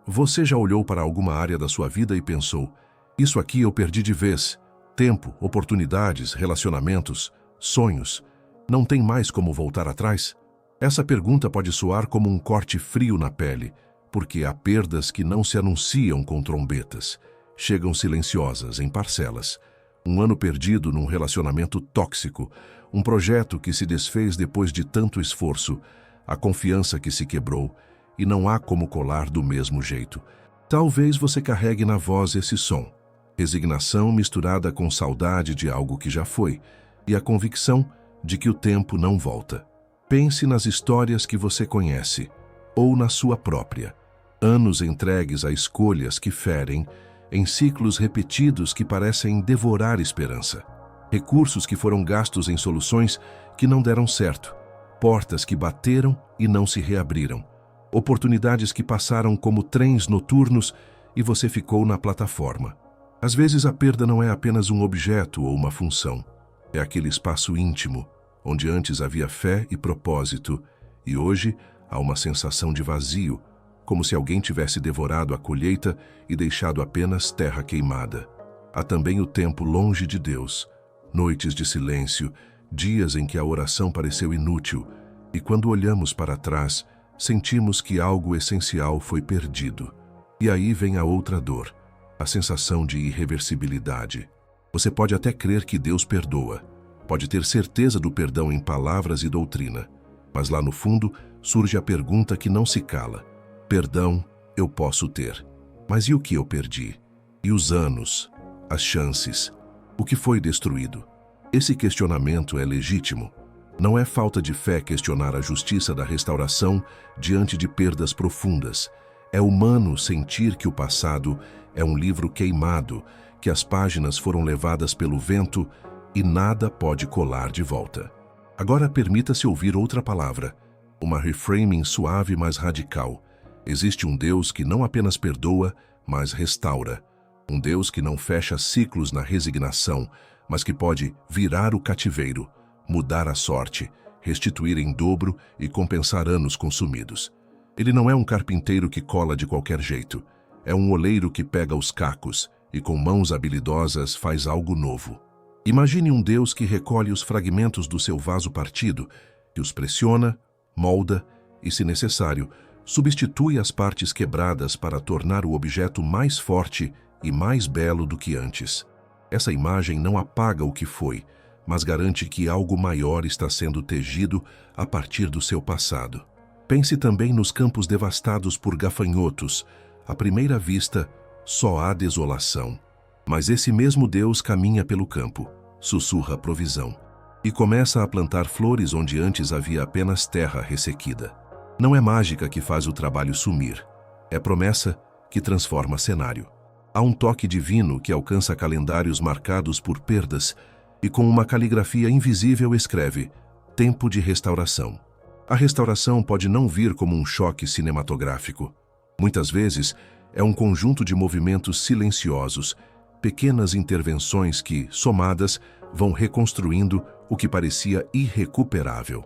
Você já olhou para alguma área da sua vida e pensou: isso aqui eu perdi de vez. Tempo, oportunidades, relacionamentos, sonhos. Não tem mais como voltar atrás? Essa pergunta pode soar como um corte frio na pele, porque há perdas que não se anunciam com trombetas. Chegam silenciosas, em parcelas. Um ano perdido num relacionamento tóxico, um projeto que se desfez depois de tanto esforço, a confiança que se quebrou, e não há como colar do mesmo jeito. Talvez você carregue na voz esse som: resignação misturada com saudade de algo que já foi, e a convicção de que o tempo não volta. Pense nas histórias que você conhece, ou na sua própria. Anos entregues a escolhas que ferem, em ciclos repetidos que parecem devorar esperança. Recursos que foram gastos em soluções que não deram certo. Portas que bateram e não se reabriram. Oportunidades que passaram como trens noturnos e você ficou na plataforma. Às vezes a perda não é apenas um objeto ou uma função. É aquele espaço íntimo, onde antes havia fé e propósito, e hoje há uma sensação de vazio, como se alguém tivesse devorado a colheita e deixado apenas terra queimada. Há também o tempo longe de Deus, noites de silêncio, dias em que a oração pareceu inútil, e quando olhamos para trás, sentimos que algo essencial foi perdido. E aí vem a outra dor, a sensação de irreversibilidade. Você pode até crer que Deus perdoa, pode ter certeza do perdão em palavras e doutrina, mas lá no fundo surge a pergunta que não se cala: perdão eu posso ter, mas e o que eu perdi? E os anos? As chances? O que foi destruído? Esse questionamento é legítimo. Não é falta de fé questionar a justiça da restauração diante de perdas profundas. É humano sentir que o passado é um livro queimado, que as páginas foram levadas pelo vento e nada pode colar de volta. Agora permita-se ouvir outra palavra, uma reframing suave, mas radical. Existe um Deus que não apenas perdoa, mas restaura. Um Deus que não fecha ciclos na resignação, mas que pode virar o cativeiro, mudar a sorte, restituir em dobro e compensar anos consumidos. Ele não é um carpinteiro que cola de qualquer jeito. É um oleiro que pega os cacos e com mãos habilidosas faz algo novo. Imagine um Deus que recolhe os fragmentos do seu vaso partido, que os pressiona, molda e, se necessário, substitui as partes quebradas para tornar o objeto mais forte e mais belo do que antes. Essa imagem não apaga o que foi, mas garante que algo maior está sendo tejido a partir do seu passado. Pense também nos campos devastados por gafanhotos. À primeira vista, só há desolação. Mas esse mesmo Deus caminha pelo campo, sussurra a provisão, e começa a plantar flores onde antes havia apenas terra ressequida. Não é mágica que faz o trabalho sumir, é promessa que transforma cenário. Há um toque divino que alcança calendários marcados por perdas e com uma caligrafia invisível escreve: tempo de restauração. A restauração pode não vir como um choque cinematográfico. Muitas vezes é um conjunto de movimentos silenciosos, pequenas intervenções que, somadas, vão reconstruindo o que parecia irrecuperável.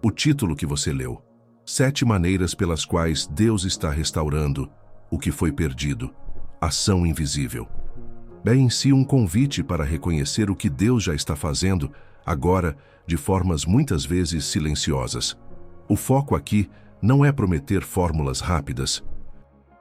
O título que você leu: 7 maneiras pelas quais Deus está restaurando o que foi perdido. Ação invisível. É em si um convite para reconhecer o que Deus já está fazendo, agora, de formas muitas vezes silenciosas. O foco aqui não é prometer fórmulas rápidas.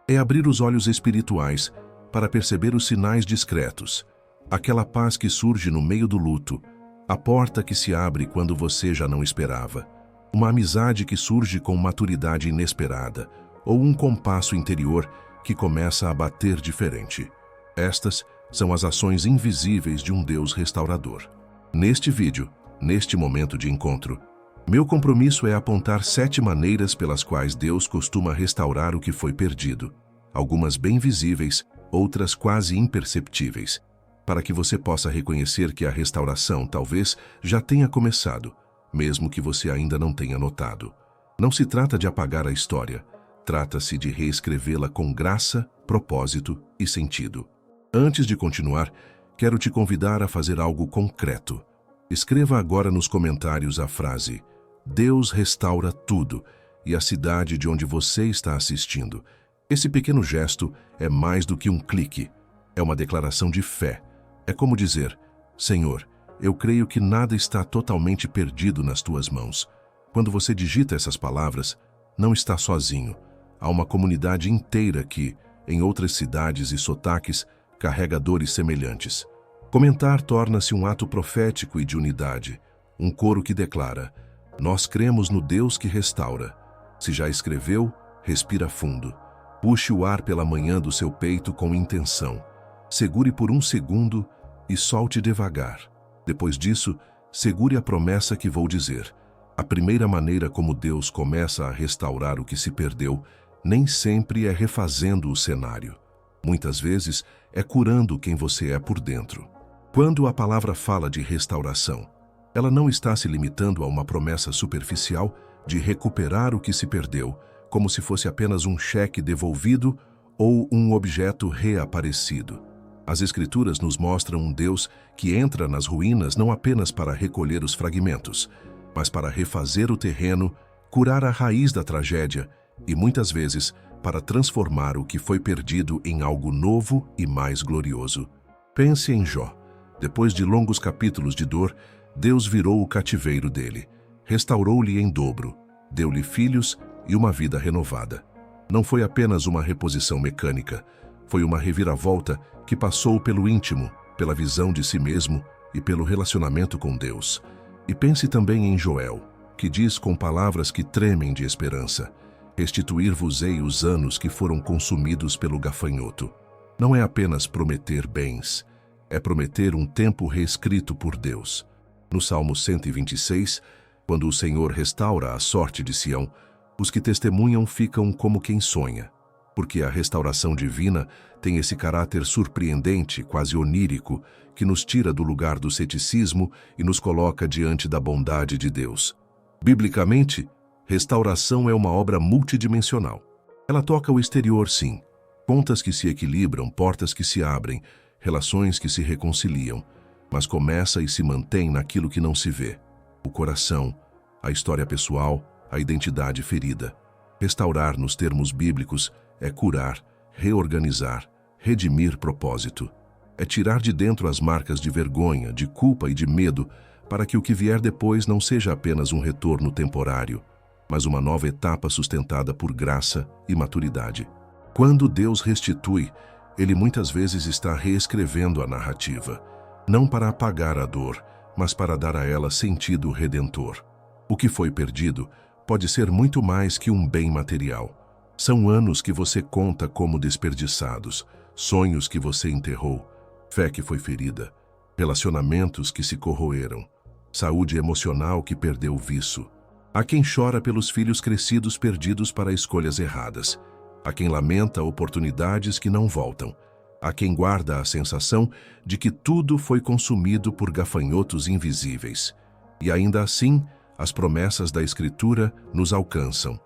É abrir os olhos espirituais para perceber os sinais discretos, aquela paz que surge no meio do luto, a porta que se abre quando você já não esperava, uma amizade que surge com maturidade inesperada, ou um compasso interior que começa a bater diferente. Estas são as ações invisíveis de um Deus restaurador. Neste vídeo, neste momento de encontro, meu compromisso é apontar 7 maneiras pelas quais Deus costuma restaurar o que foi perdido, algumas bem visíveis, outras quase imperceptíveis, para que você possa reconhecer que a restauração talvez já tenha começado, mesmo que você ainda não tenha notado. Não se trata de apagar a história, trata-se de reescrevê-la com graça, propósito e sentido. Antes de continuar, quero te convidar a fazer algo concreto. Escreva agora nos comentários a frase: Deus restaura tudo, e a cidade de onde você está assistindo. Esse pequeno gesto é mais do que um clique. É uma declaração de fé. É como dizer: Senhor, eu creio que nada está totalmente perdido nas tuas mãos. Quando você digita essas palavras, não está sozinho. Há uma comunidade inteira que, em outras cidades e sotaques, carrega dores semelhantes. Comentar torna-se um ato profético e de unidade. Um coro que declara: nós cremos no Deus que restaura. Se já escreveu, respira fundo. Puxe o ar pela manhã do seu peito com intenção. Segure por um segundo e solte devagar. Depois disso, segure a promessa que vou dizer. A primeira maneira como Deus começa a restaurar o que se perdeu nem sempre é refazendo o cenário. Muitas vezes é curando quem você é por dentro. Quando a palavra fala de restauração, ela não está se limitando a uma promessa superficial de recuperar o que se perdeu, como se fosse apenas um cheque devolvido ou um objeto reaparecido. As Escrituras nos mostram um Deus que entra nas ruínas não apenas para recolher os fragmentos, mas para refazer o terreno, curar a raiz da tragédia e, muitas vezes, para transformar o que foi perdido em algo novo e mais glorioso. Pense em Jó. Depois de longos capítulos de dor, Deus virou o cativeiro dele, restaurou-lhe em dobro, deu-lhe filhos e uma vida renovada. Não foi apenas uma reposição mecânica, foi uma reviravolta que passou pelo íntimo, pela visão de si mesmo e pelo relacionamento com Deus. E pense também em Joel, que diz com palavras que tremem de esperança: restituir-vos-ei os anos que foram consumidos pelo gafanhoto. Não é apenas prometer bens, é prometer um tempo reescrito por Deus. No Salmo 126, quando o Senhor restaura a sorte de Sião, os que testemunham ficam como quem sonha, porque a restauração divina tem esse caráter surpreendente, quase onírico, que nos tira do lugar do ceticismo e nos coloca diante da bondade de Deus. Biblicamente, restauração é uma obra multidimensional. Ela toca o exterior, sim. Contas que se equilibram, portas que se abrem, relações que se reconciliam, mas começa e se mantém naquilo que não se vê: o coração, a história pessoal, a identidade ferida. Restaurar, nos termos bíblicos, é curar, reorganizar, redimir propósito. É tirar de dentro as marcas de vergonha, de culpa e de medo, para que o que vier depois não seja apenas um retorno temporário, mas uma nova etapa sustentada por graça e maturidade. Quando Deus restitui, Ele muitas vezes está reescrevendo a narrativa, não para apagar a dor, mas para dar a ela sentido redentor. O que foi perdido pode ser muito mais que um bem material. São anos que você conta como desperdiçados, sonhos que você enterrou, fé que foi ferida, relacionamentos que se corroeram, saúde emocional que perdeu o viço. Há quem chora pelos filhos crescidos perdidos para escolhas erradas. Há quem lamenta oportunidades que não voltam. Há quem guarda a sensação de que tudo foi consumido por gafanhotos invisíveis. E ainda assim, as promessas da Escritura nos alcançam.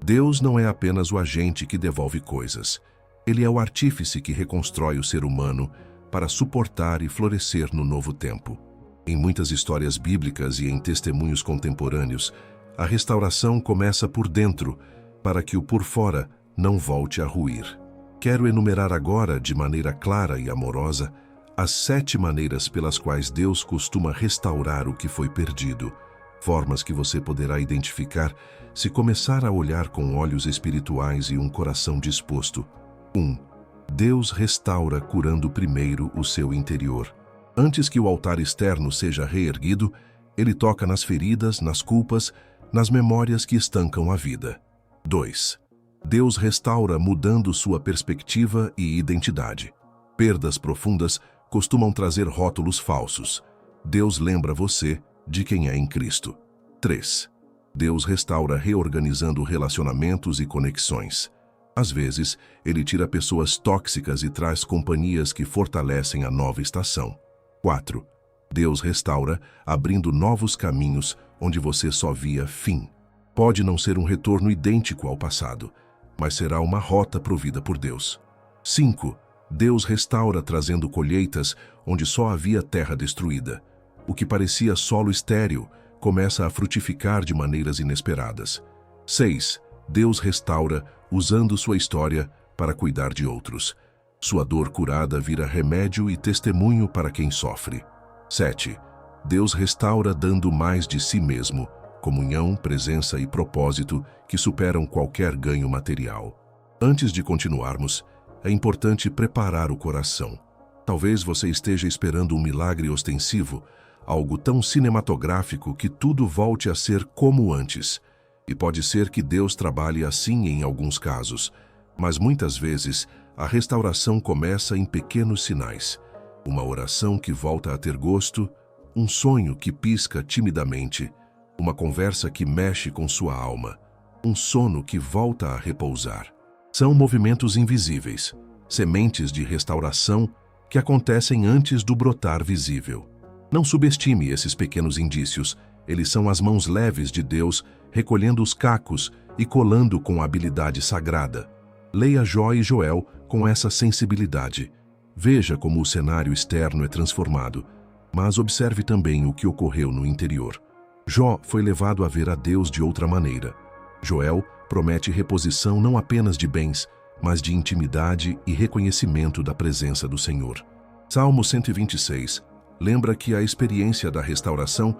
Deus não é apenas o agente que devolve coisas. Ele é o artífice que reconstrói o ser humano para suportar e florescer no novo tempo. Em muitas histórias bíblicas e em testemunhos contemporâneos, a restauração começa por dentro, para que o por fora não volte a ruir. Quero enumerar agora, de maneira clara e amorosa, as 7 maneiras pelas quais Deus costuma restaurar o que foi perdido, formas que você poderá identificar se começar a olhar com olhos espirituais e um coração disposto. 1. Deus restaura curando primeiro o seu interior. Antes que o altar externo seja reerguido, Ele toca nas feridas, nas culpas, nas memórias que estancam a vida. 2. Deus restaura mudando sua perspectiva e identidade. Perdas profundas costumam trazer rótulos falsos. Deus lembra você de quem é em Cristo. 3. Deus restaura reorganizando relacionamentos e conexões. Às vezes, Ele tira pessoas tóxicas e traz companhias que fortalecem a nova estação. 4. Deus restaura abrindo novos caminhos onde você só via fim. Pode não ser um retorno idêntico ao passado, mas será uma rota provida por Deus. 5. Deus restaura trazendo colheitas onde só havia terra destruída. O que parecia solo estéril começa a frutificar de maneiras inesperadas. 6. Deus restaura usando sua história para cuidar de outros. Sua dor curada vira remédio e testemunho para quem sofre. 7. Deus restaura dando mais de si mesmo, comunhão, presença e propósito que superam qualquer ganho material. Antes de continuarmos, é importante preparar o coração. Talvez você esteja esperando um milagre ostensivo, algo tão cinematográfico que tudo volte a ser como antes. E pode ser que Deus trabalhe assim em alguns casos, mas muitas vezes a restauração começa em pequenos sinais. Uma oração que volta a ter gosto, um sonho que pisca timidamente, uma conversa que mexe com sua alma, um sono que volta a repousar. São movimentos invisíveis, sementes de restauração que acontecem antes do brotar visível. Não subestime esses pequenos indícios, eles são as mãos leves de Deus recolhendo os cacos e colando com habilidade sagrada. Leia Jó e Joel com essa sensibilidade. Veja como o cenário externo é transformado, mas observe também o que ocorreu no interior. Jó foi levado a ver a Deus de outra maneira. Joel promete reposição não apenas de bens, mas de intimidade e reconhecimento da presença do Senhor. Salmo 126 lembra que a experiência da restauração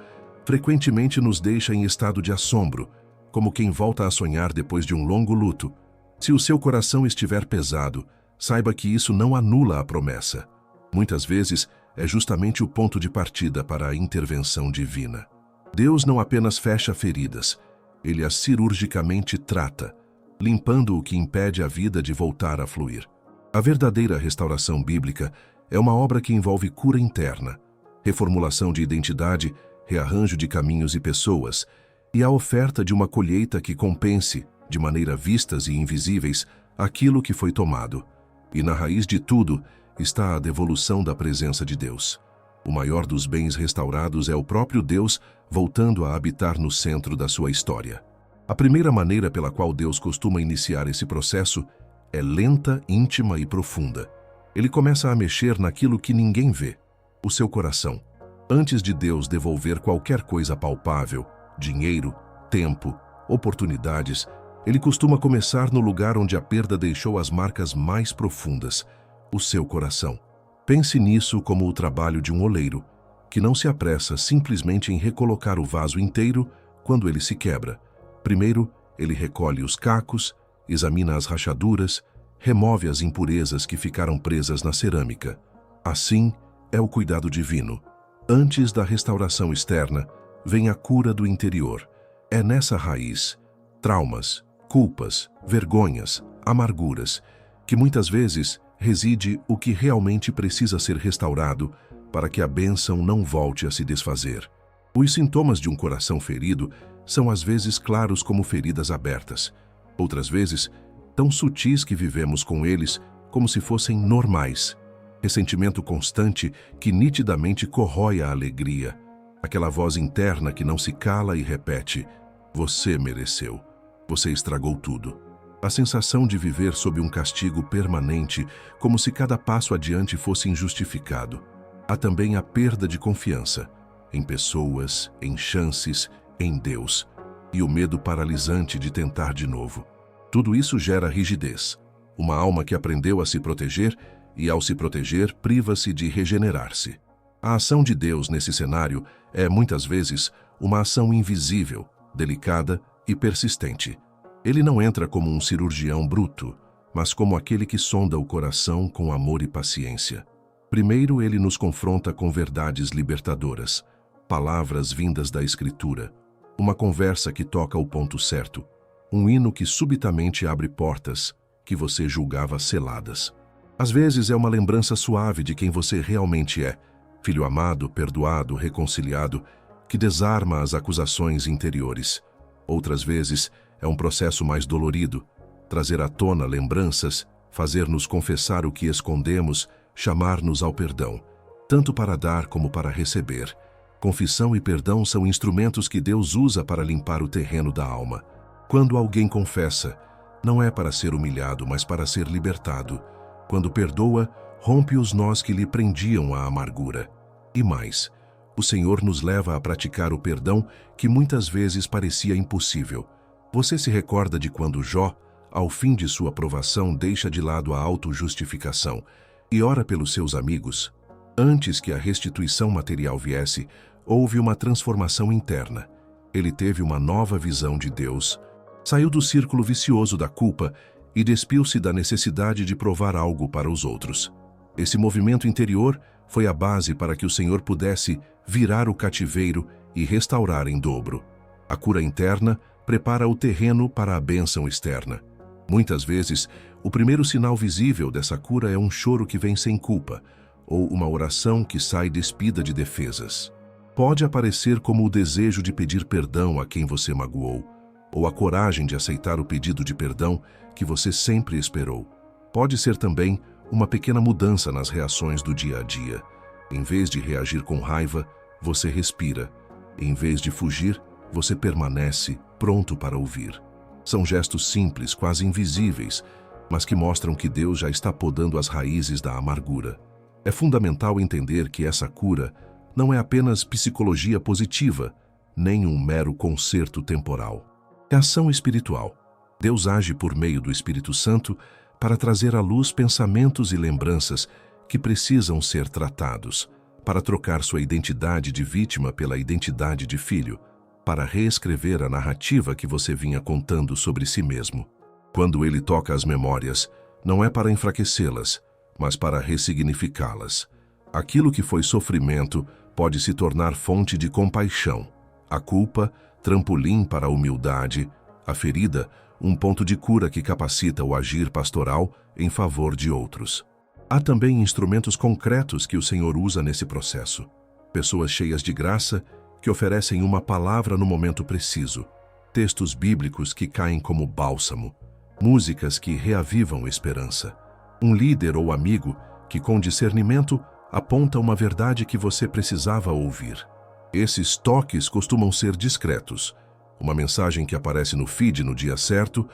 frequentemente nos deixa em estado de assombro, como quem volta a sonhar depois de um longo luto. Se o seu coração estiver pesado, saiba que isso não anula a promessa. Muitas vezes é justamente o ponto de partida para a intervenção divina. Deus não apenas fecha feridas, Ele as cirurgicamente trata, limpando o que impede a vida de voltar a fluir. A verdadeira restauração bíblica é uma obra que envolve cura interna, reformulação de identidade, rearranjo de caminhos e pessoas, e a oferta de uma colheita que compense, de maneira vistas e invisíveis, aquilo que foi tomado. E na raiz de tudo está a devolução da presença de Deus. O maior dos bens restaurados é o próprio Deus voltando a habitar no centro da sua história. A primeira maneira pela qual Deus costuma iniciar esse processo é lenta, íntima e profunda. Ele começa a mexer naquilo que ninguém vê, o seu coração. Antes de Deus devolver qualquer coisa palpável, dinheiro, tempo, oportunidades, Ele costuma começar no lugar onde a perda deixou as marcas mais profundas, o seu coração. Pense nisso como o trabalho de um oleiro, que não se apressa simplesmente em recolocar o vaso inteiro quando ele se quebra. Primeiro, ele recolhe os cacos, examina as rachaduras, remove as impurezas que ficaram presas na cerâmica. Assim, é o cuidado divino. Antes da restauração externa, vem a cura do interior. É nessa raiz, traumas, culpas, vergonhas, amarguras, que muitas vezes reside o que realmente precisa ser restaurado para que a bênção não volte a se desfazer. Os sintomas de um coração ferido são às vezes claros como feridas abertas, outras vezes tão sutis que vivemos com eles como se fossem normais. Ressentimento constante que nitidamente corrói a alegria, aquela voz interna que não se cala e repete: "Você mereceu, você estragou tudo." A sensação de viver sob um castigo permanente, como se cada passo adiante fosse injustificado. Há também a perda de confiança em pessoas, em chances, em Deus, e o medo paralisante de tentar de novo. Tudo isso gera rigidez, uma alma que aprendeu a se proteger e, ao se proteger, priva-se de regenerar-se. A ação de Deus nesse cenário é, muitas vezes, uma ação invisível, delicada e persistente. Ele não entra como um cirurgião bruto, mas como aquele que sonda o coração com amor e paciência. Primeiro, ele nos confronta com verdades libertadoras, palavras vindas da Escritura, uma conversa que toca o ponto certo, um hino que subitamente abre portas que você julgava seladas. Às vezes é uma lembrança suave de quem você realmente é, filho amado, perdoado, reconciliado, que desarma as acusações interiores. Outras vezes é um processo mais dolorido, trazer à tona lembranças, fazer-nos confessar o que escondemos, chamar-nos ao perdão, tanto para dar como para receber. Confissão e perdão são instrumentos que Deus usa para limpar o terreno da alma. Quando alguém confessa, não é para ser humilhado, mas para ser libertado. Quando perdoa, rompe os nós que lhe prendiam à amargura. E mais, o Senhor nos leva a praticar o perdão que muitas vezes parecia impossível. Você se recorda de quando Jó, ao fim de sua provação, deixa de lado a autojustificação e ora pelos seus amigos. Antes que a restituição material viesse, houve uma transformação interna. Ele teve uma nova visão de Deus, saiu do círculo vicioso da culpa e despiu-se da necessidade de provar algo para os outros. Esse movimento interior foi a base para que o Senhor pudesse virar o cativeiro e restaurar em dobro. A cura interna prepara o terreno para a bênção externa. Muitas vezes, o primeiro sinal visível dessa cura é um choro que vem sem culpa, ou uma oração que sai despida de defesas. Pode aparecer como o desejo de pedir perdão a quem você magoou, ou a coragem de aceitar o pedido de perdão que você sempre esperou. Pode ser também uma pequena mudança nas reações do dia a dia. Em vez de reagir com raiva, você respira. Em vez de fugir, você permanece pronto para ouvir. São gestos simples, quase invisíveis, mas que mostram que Deus já está podando as raízes da amargura. É fundamental entender que essa cura não é apenas psicologia positiva, nem um mero conserto temporal. É ação espiritual. Deus age por meio do Espírito Santo para trazer à luz pensamentos e lembranças que precisam ser tratados, para trocar sua identidade de vítima pela identidade de filho, para reescrever a narrativa que você vinha contando sobre si mesmo. Quando ele toca as memórias, não é para enfraquecê-las, mas para ressignificá-las. Aquilo que foi sofrimento pode se tornar fonte de compaixão. A culpa, trampolim para a humildade. A ferida, um ponto de cura que capacita o agir pastoral em favor de outros. Há também instrumentos concretos que o Senhor usa nesse processo. Pessoas cheias de graça que oferecem uma palavra no momento preciso. Textos bíblicos que caem como bálsamo. Músicas que reavivam esperança. Um líder ou amigo que, com discernimento, aponta uma verdade que você precisava ouvir. Esses toques costumam ser discretos. Uma mensagem que aparece no feed no dia certo,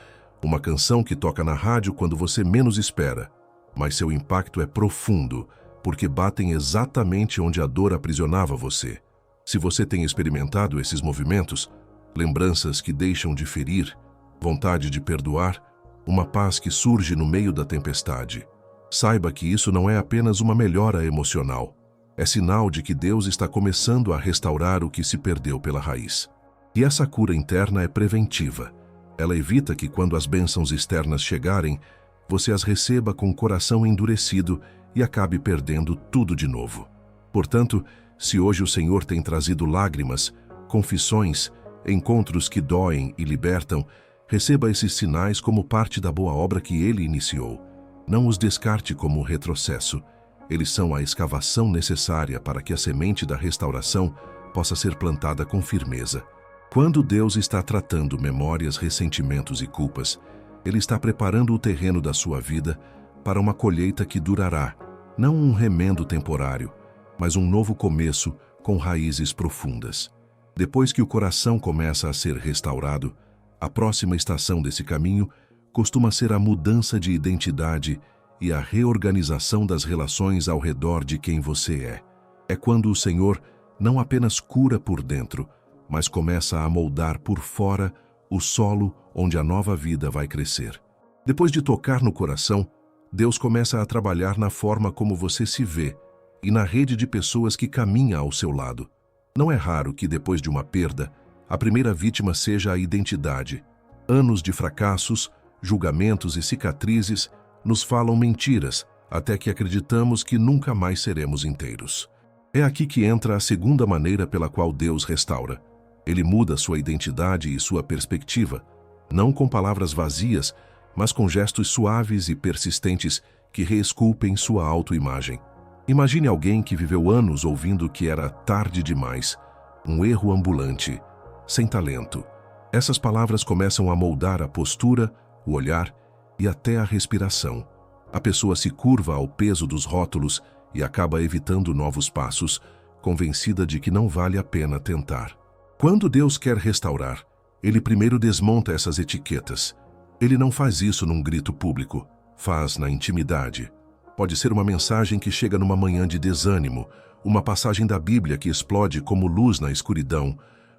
uma canção que toca na rádio quando você menos espera. Mas seu impacto é profundo, porque batem exatamente onde a dor aprisionava você. Se você tem experimentado esses movimentos, lembranças que deixam de ferir, vontade de perdoar, uma paz que surge no meio da tempestade, saiba que isso não é apenas uma melhora emocional. É sinal de que Deus está começando a restaurar o que se perdeu pela raiz. E essa cura interna é preventiva. Ela evita que, quando as bênçãos externas chegarem, você as receba com o coração endurecido e acabe perdendo tudo de novo. Portanto, se hoje o Senhor tem trazido lágrimas, confissões, encontros que doem e libertam, receba esses sinais como parte da boa obra que Ele iniciou. Não os descarte como retrocesso. Eles são a escavação necessária para que a semente da restauração possa ser plantada com firmeza. Quando Deus está tratando memórias, ressentimentos e culpas, Ele está preparando o terreno da sua vida para uma colheita que durará, não um remendo temporário, mas um novo começo com raízes profundas. Depois que o coração começa a ser restaurado, a próxima estação desse caminho costuma ser a mudança de identidade e a reorganização das relações ao redor de quem você é. É quando o Senhor não apenas cura por dentro, mas começa a moldar por fora o solo onde a nova vida vai crescer. Depois de tocar no coração, Deus começa a trabalhar na forma como você se vê e na rede de pessoas que caminha ao seu lado. Não é raro que, depois de uma perda, a primeira vítima seja a identidade. Anos de fracassos, julgamentos e cicatrizes nos falam mentiras, até que acreditamos que nunca mais seremos inteiros. É aqui que entra a segunda maneira pela qual Deus restaura. Ele muda sua identidade e sua perspectiva, não com palavras vazias, mas com gestos suaves e persistentes que reesculpem sua autoimagem. Imagine alguém que viveu anos ouvindo que era tarde demais, um erro ambulante, sem talento. Essas palavras começam a moldar a postura, o olhar e até a respiração. A pessoa se curva ao peso dos rótulos e acaba evitando novos passos, convencida de que não vale a pena tentar. Quando Deus quer restaurar, Ele primeiro desmonta essas etiquetas. Ele não faz isso num grito público, faz na intimidade. Pode ser uma mensagem que chega numa manhã de desânimo, uma passagem da Bíblia que explode como luz na escuridão,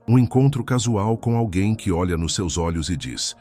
um encontro casual com alguém que olha nos seus olhos e diz: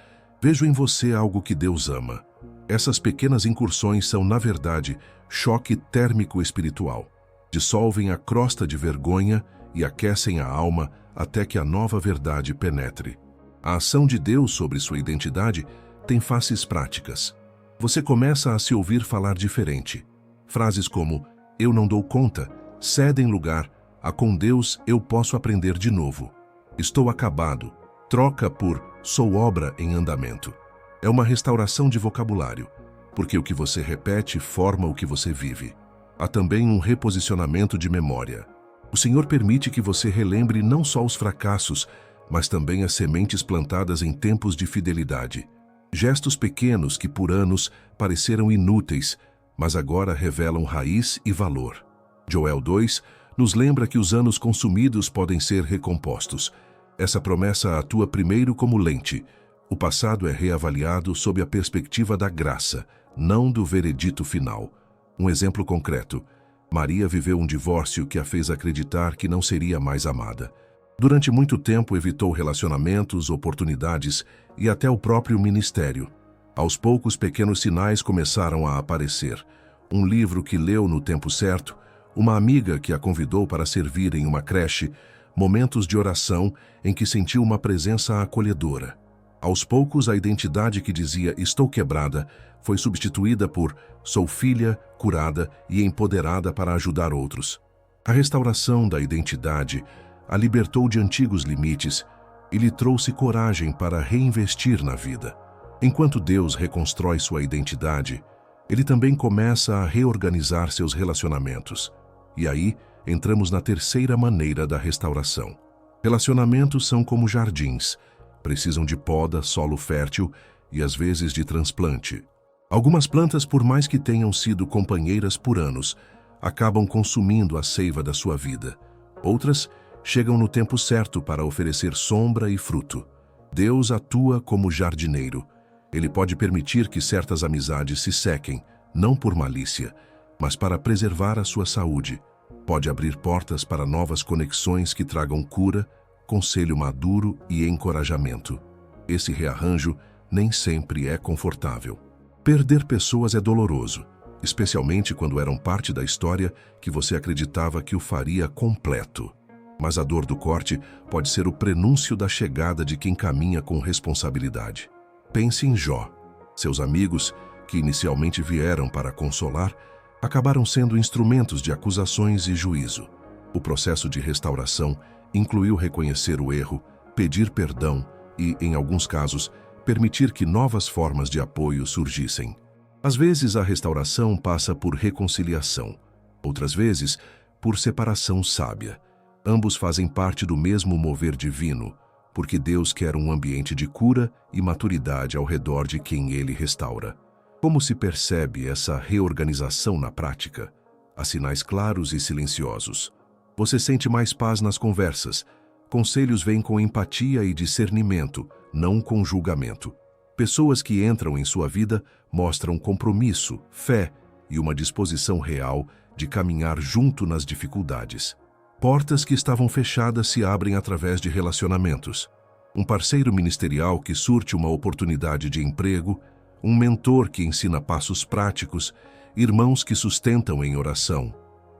Vejo em você algo que Deus ama. Essas pequenas incursões são, na verdade, choque térmico espiritual. Dissolvem a crosta de vergonha e aquecem a alma até que a nova verdade penetre. A ação de Deus sobre sua identidade tem faces práticas. Você começa a se ouvir falar diferente. Frases como "eu não dou conta" cedem lugar a "com Deus eu posso aprender de novo". "Estou acabado" troca por "sou obra em andamento". É uma restauração de vocabulário, porque o que você repete forma o que você vive. Há também um reposicionamento de memória. O Senhor permite que você relembre não só os fracassos, mas também as sementes plantadas em tempos de fidelidade. Gestos pequenos que por anos pareceram inúteis, mas agora revelam raiz e valor. Joel 2 nos lembra que os anos consumidos podem ser recompostos. Essa promessa atua primeiro como lente. O passado é reavaliado sob a perspectiva da graça, não do veredito final. Um exemplo concreto. Maria viveu um divórcio que a fez acreditar que não seria mais amada. Durante muito tempo evitou relacionamentos, oportunidades e até o próprio ministério. Aos poucos, pequenos sinais começaram a aparecer. Um livro que leu no tempo certo, uma amiga que a convidou para servir em uma creche, momentos de oração em que sentiu uma presença acolhedora. Aos poucos, a identidade que dizia "estou quebrada" foi substituída por "sou filha, curada e empoderada para ajudar outros". A restauração da identidade a libertou de antigos limites e lhe trouxe coragem para reinvestir na vida. Enquanto Deus reconstrói sua identidade, Ele também começa a reorganizar seus relacionamentos. E aí, entramos na terceira maneira da restauração. Relacionamentos são como jardins. Precisam de poda, solo fértil e às vezes de transplante. Algumas plantas, por mais que tenham sido companheiras por anos, acabam consumindo a seiva da sua vida. Outras chegam no tempo certo para oferecer sombra e fruto. Deus atua como jardineiro. Ele pode permitir que certas amizades se sequem, não por malícia, mas para preservar a sua saúde. Pode abrir portas para novas conexões que tragam cura, conselho maduro e encorajamento. Esse rearranjo nem sempre é confortável. Perder pessoas é doloroso, especialmente quando eram parte da história que você acreditava que o faria completo. Mas a dor do corte pode ser o prenúncio da chegada de quem caminha com responsabilidade. Pense em Jó. Seus amigos, que inicialmente vieram para consolar, acabaram sendo instrumentos de acusações e juízo. O processo de restauração incluiu reconhecer o erro, pedir perdão e, em alguns casos, permitir que novas formas de apoio surgissem. Às vezes, a restauração passa por reconciliação. Outras vezes, por separação sábia. Ambos fazem parte do mesmo mover divino, porque Deus quer um ambiente de cura e maturidade ao redor de quem Ele restaura. Como se percebe essa reorganização na prática? Há sinais claros e silenciosos. Você sente mais paz nas conversas. Conselhos vêm com empatia e discernimento, não com julgamento. Pessoas que entram em sua vida mostram compromisso, fé e uma disposição real de caminhar junto nas dificuldades. Portas que estavam fechadas se abrem através de relacionamentos. Um parceiro ministerial que surte uma oportunidade de emprego, um mentor que ensina passos práticos, irmãos que sustentam em oração.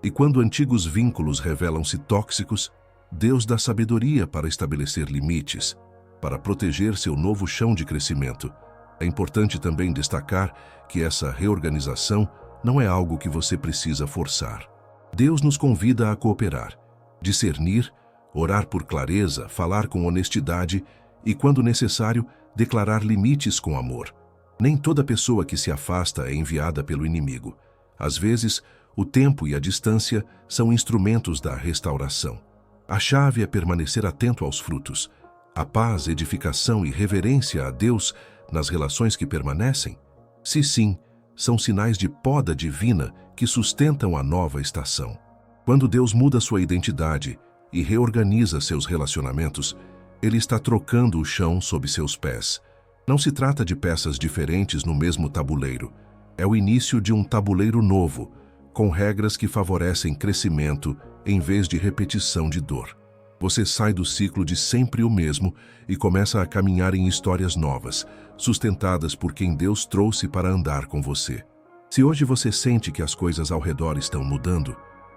E quando antigos vínculos revelam-se tóxicos, Deus dá sabedoria para estabelecer limites, para proteger seu novo chão de crescimento. É importante também destacar que essa reorganização não é algo que você precisa forçar. Deus nos convida a cooperar, discernir, orar por clareza, falar com honestidade e, quando necessário, declarar limites com amor. Nem toda pessoa que se afasta é enviada pelo inimigo. Às vezes, o tempo e a distância são instrumentos da restauração. A chave é permanecer atento aos frutos. A paz, edificação e reverência a Deus nas relações que permanecem? Se sim, são sinais de poda divina que sustentam a nova estação. Quando Deus muda sua identidade e reorganiza seus relacionamentos, Ele está trocando o chão sob seus pés. Não se trata de peças diferentes no mesmo tabuleiro. É o início de um tabuleiro novo, com regras que favorecem crescimento em vez de repetição de dor. Você sai do ciclo de sempre o mesmo e começa a caminhar em histórias novas, sustentadas por quem Deus trouxe para andar com você. Se hoje você sente que as coisas ao redor estão mudando,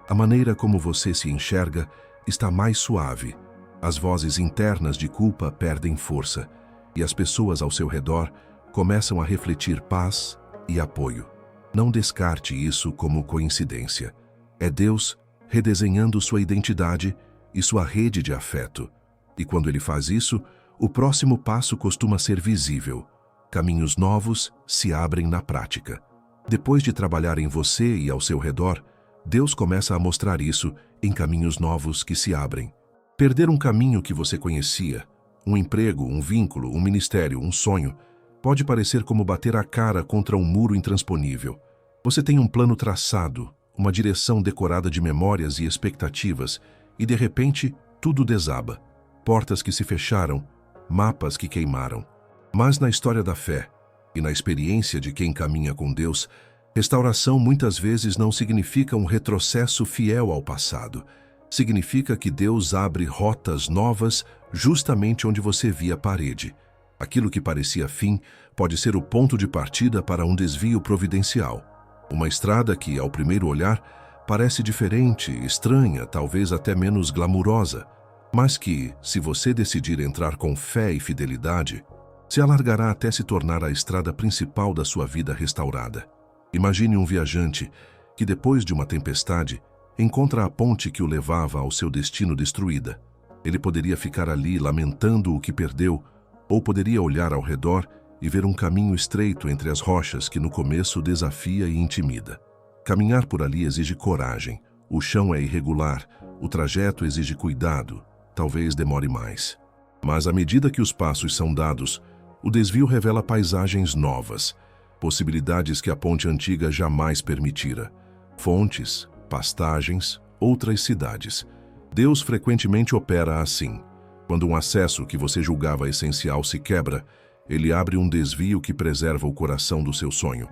a maneira como você se enxerga está mais suave. As vozes internas de culpa perdem força e as pessoas ao seu redor começam a refletir paz e apoio. Não descarte isso como coincidência. É Deus redesenhando sua identidade e sua rede de afeto. E quando ele faz isso, o próximo passo costuma ser visível. Caminhos novos se abrem na prática. Depois de trabalhar em você e ao seu redor, Deus começa a mostrar isso em caminhos novos que se abrem. Perder um caminho que você conhecia, um emprego, um vínculo, um ministério, um sonho, pode parecer como bater a cara contra um muro intransponível. Você tem um plano traçado, uma direção decorada de memórias e expectativas, e de repente tudo desaba. Portas que se fecharam, mapas que queimaram. Mas na história da fé e na experiência de quem caminha com Deus, restauração muitas vezes não significa um retrocesso fiel ao passado. Significa que Deus abre rotas novas justamente onde você via parede. Aquilo que parecia fim pode ser o ponto de partida para um desvio providencial. Uma estrada que, ao primeiro olhar, parece diferente, estranha, talvez até menos glamurosa, mas que, se você decidir entrar com fé e fidelidade, se alargará até se tornar a estrada principal da sua vida restaurada. Imagine um viajante que, depois de uma tempestade, encontra a ponte que o levava ao seu destino destruída. Ele poderia ficar ali lamentando o que perdeu, ou poderia olhar ao redor e ver um caminho estreito entre as rochas que no começo desafia e intimida. Caminhar por ali exige coragem, o chão é irregular, o trajeto exige cuidado, talvez demore mais. Mas à medida que os passos são dados, o desvio revela paisagens novas, possibilidades que a ponte antiga jamais permitira. Fontes, pastagens, outras cidades. Deus frequentemente opera assim. Quando um acesso que você julgava essencial se quebra, ele abre um desvio que preserva o coração do seu sonho,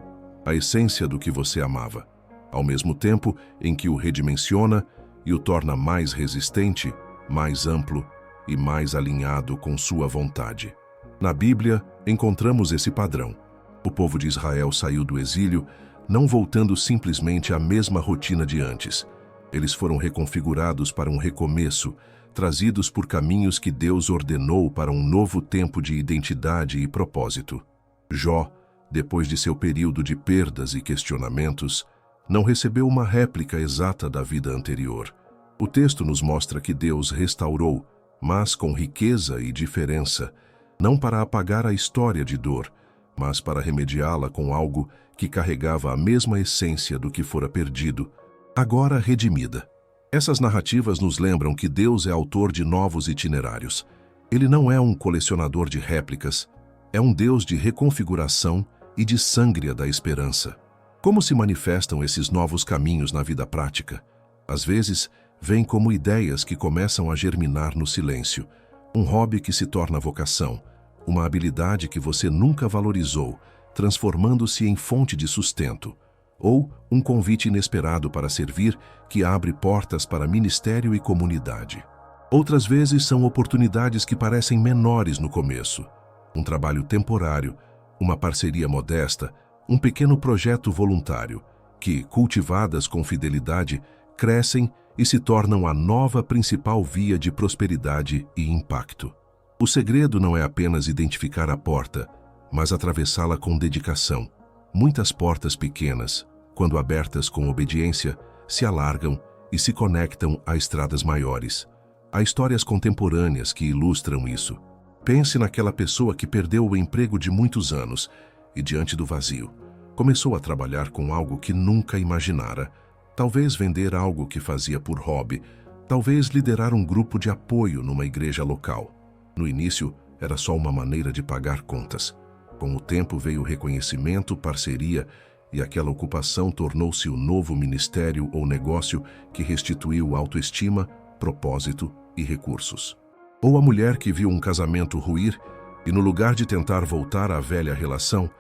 a essência do que você amava, ao mesmo tempo em que o redimensiona e o torna mais resistente, mais amplo e mais alinhado com sua vontade. Na Bíblia, encontramos esse padrão. O povo de Israel saiu do exílio, não voltando simplesmente à mesma rotina de antes. Eles foram reconfigurados para um recomeço, trazidos por caminhos que Deus ordenou para um novo tempo de identidade e propósito. Jó, depois de seu período de perdas e questionamentos, não recebeu uma réplica exata da vida anterior. O texto nos mostra que Deus restaurou, mas com riqueza e diferença, não para apagar a história de dor, mas para remediá-la com algo que carregava a mesma essência do que fora perdido, agora redimida. Essas narrativas nos lembram que Deus é autor de novos itinerários. Ele não é um colecionador de réplicas, é um Deus de reconfiguração e de sangria da esperança. Como se manifestam esses novos caminhos na vida prática? Às vezes, vêm como ideias que começam a germinar no silêncio, um hobby que se torna vocação, uma habilidade que você nunca valorizou, transformando-se em fonte de sustento, ou um convite inesperado para servir que abre portas para ministério e comunidade. Outras vezes são oportunidades que parecem menores no começo. Um trabalho temporário, uma parceria modesta, um pequeno projeto voluntário, que, cultivadas com fidelidade, crescem e se tornam a nova principal via de prosperidade e impacto. O segredo não é apenas identificar a porta, mas atravessá-la com dedicação. Muitas portas pequenas, quando abertas com obediência, se alargam e se conectam a estradas maiores. Há histórias contemporâneas que ilustram isso. Pense naquela pessoa que perdeu o emprego de muitos anos e, diante do vazio, começou a trabalhar com algo que nunca imaginara. Talvez vender algo que fazia por hobby, talvez liderar um grupo de apoio numa igreja local. No início, era só uma maneira de pagar contas. Com o tempo veio reconhecimento, parceria, e aquela ocupação tornou-se o novo ministério ou negócio que restituiu autoestima, propósito e recursos. Ou a mulher que viu um casamento ruir e, no lugar de tentar voltar à velha relação,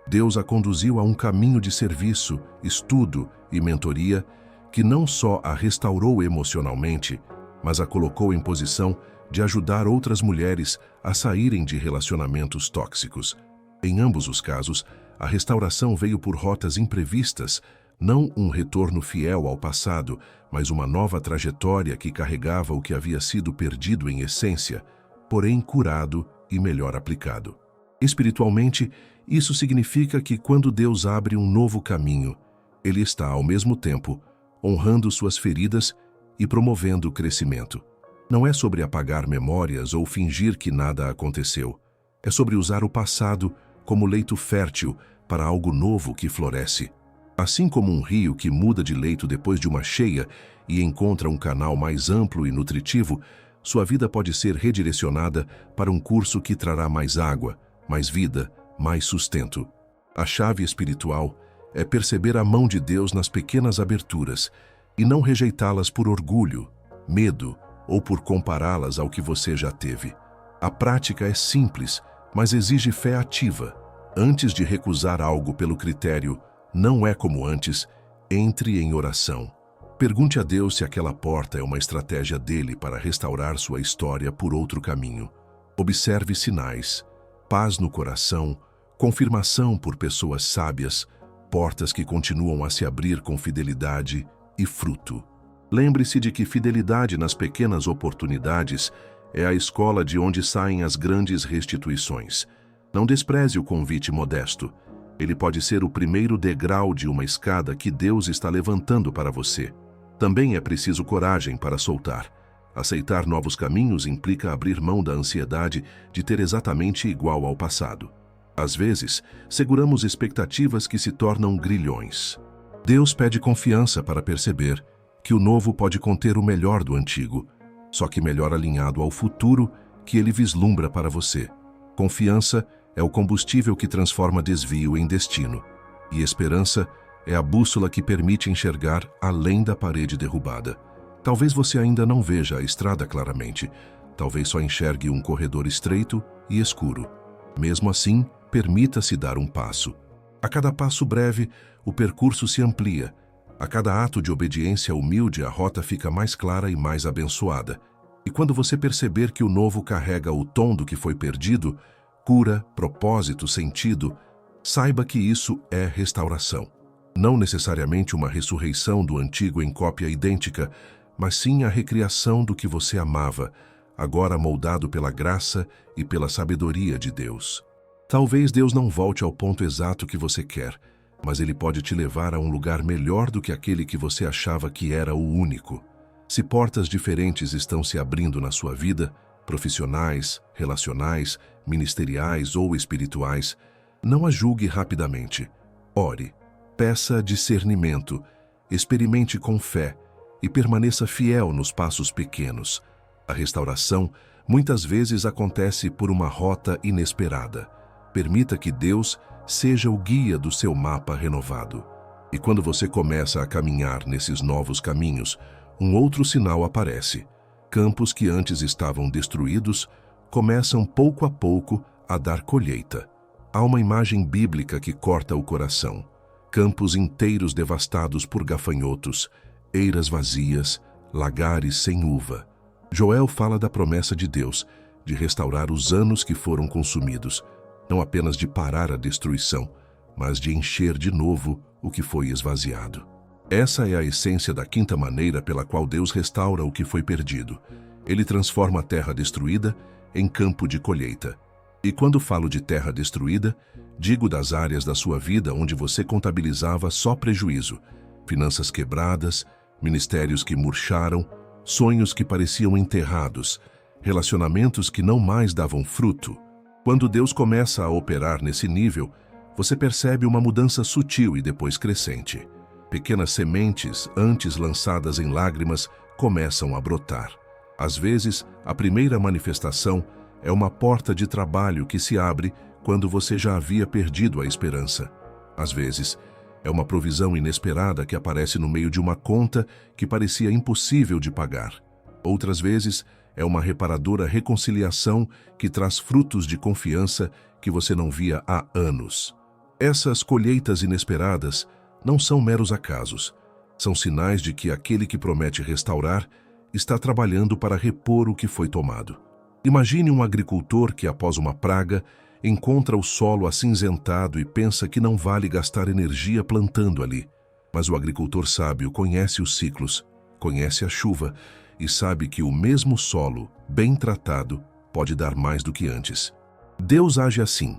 Deus a conduziu a um caminho de serviço, estudo e mentoria que não só a restaurou emocionalmente, mas a colocou em posição de ajudar outras mulheres a saírem de relacionamentos tóxicos. Em ambos os casos, a restauração veio por rotas imprevistas, não um retorno fiel ao passado, mas uma nova trajetória que carregava o que havia sido perdido em essência, porém curado e melhor aplicado. Espiritualmente, isso significa que quando Deus abre um novo caminho, Ele está, ao mesmo tempo, honrando suas feridas e promovendo o crescimento. Não é sobre apagar memórias ou fingir que nada aconteceu. É sobre usar o passado como leito fértil para algo novo que floresce. Assim como um rio que muda de leito depois de uma cheia e encontra um canal mais amplo e nutritivo, sua vida pode ser redirecionada para um curso que trará mais água, mais vida, mais sustento. A chave espiritual é perceber a mão de Deus nas pequenas aberturas e não rejeitá-las por orgulho, medo ou por compará-las ao que você já teve. A prática é simples, mas exige fé ativa. Antes de recusar algo pelo critério "não é como antes", entre em oração. Pergunte a Deus se aquela porta é uma estratégia dele para restaurar sua história por outro caminho. Observe sinais, paz no coração, confirmação por pessoas sábias, portas que continuam a se abrir com fidelidade e fruto. Lembre-se de que fidelidade nas pequenas oportunidades é a escola de onde saem as grandes restituições. Não despreze o convite modesto. Ele pode ser o primeiro degrau de uma escada que Deus está levantando para você. Também é preciso coragem para soltar. Aceitar novos caminhos implica abrir mão da ansiedade de ter exatamente igual ao passado. Às vezes, seguramos expectativas que se tornam grilhões. Deus pede confiança para perceber que o novo pode conter o melhor do antigo, só que melhor alinhado ao futuro que ele vislumbra para você. Confiança é o combustível que transforma desvio em destino, e esperança é a bússola que permite enxergar além da parede derrubada. Talvez você ainda não veja a estrada claramente, talvez só enxergue um corredor estreito e escuro. Mesmo assim, permita-se dar um passo. A cada passo breve, o percurso se amplia. A cada ato de obediência humilde, a rota fica mais clara e mais abençoada. E quando você perceber que o novo carrega o tom do que foi perdido, cura, propósito, sentido, saiba que isso é restauração. Não necessariamente uma ressurreição do antigo em cópia idêntica, mas sim a recriação do que você amava, agora moldado pela graça e pela sabedoria de Deus. Talvez Deus não volte ao ponto exato que você quer, mas Ele pode te levar a um lugar melhor do que aquele que você achava que era o único. Se portas diferentes estão se abrindo na sua vida, profissionais, relacionais, ministeriais ou espirituais, não a julgue rapidamente. Ore, peça discernimento, experimente com fé e permaneça fiel nos passos pequenos. A restauração muitas vezes acontece por uma rota inesperada. Permita que Deus seja o guia do seu mapa renovado. E quando você começa a caminhar nesses novos caminhos, um outro sinal aparece. Campos que antes estavam destruídos começam pouco a pouco a dar colheita. Há uma imagem bíblica que corta o coração. Campos inteiros devastados por gafanhotos, eiras vazias, lagares sem uva. Joel fala da promessa de Deus, de restaurar os anos que foram consumidos, não apenas de parar a destruição, mas de encher de novo o que foi esvaziado. Essa é a essência da quinta maneira pela qual Deus restaura o que foi perdido. Ele transforma a terra destruída em campo de colheita. E quando falo de terra destruída, digo das áreas da sua vida onde você contabilizava só prejuízo, finanças quebradas, ministérios que murcharam, sonhos que pareciam enterrados, relacionamentos que não mais davam fruto. Quando Deus começa a operar nesse nível, você percebe uma mudança sutil e depois crescente. Pequenas sementes, antes lançadas em lágrimas, começam a brotar. Às vezes, a primeira manifestação é uma porta de trabalho que se abre quando você já havia perdido a esperança. Às vezes, é uma provisão inesperada que aparece no meio de uma conta que parecia impossível de pagar. Outras vezes, é uma reparadora reconciliação que traz frutos de confiança que você não via há anos. Essas colheitas inesperadas não são meros acasos. São sinais de que aquele que promete restaurar está trabalhando para repor o que foi tomado. Imagine um agricultor que, após uma praga, encontra o solo acinzentado e pensa que não vale gastar energia plantando ali. Mas o agricultor sábio conhece os ciclos, conhece a chuva e sabe que o mesmo solo, bem tratado, pode dar mais do que antes. Deus age assim.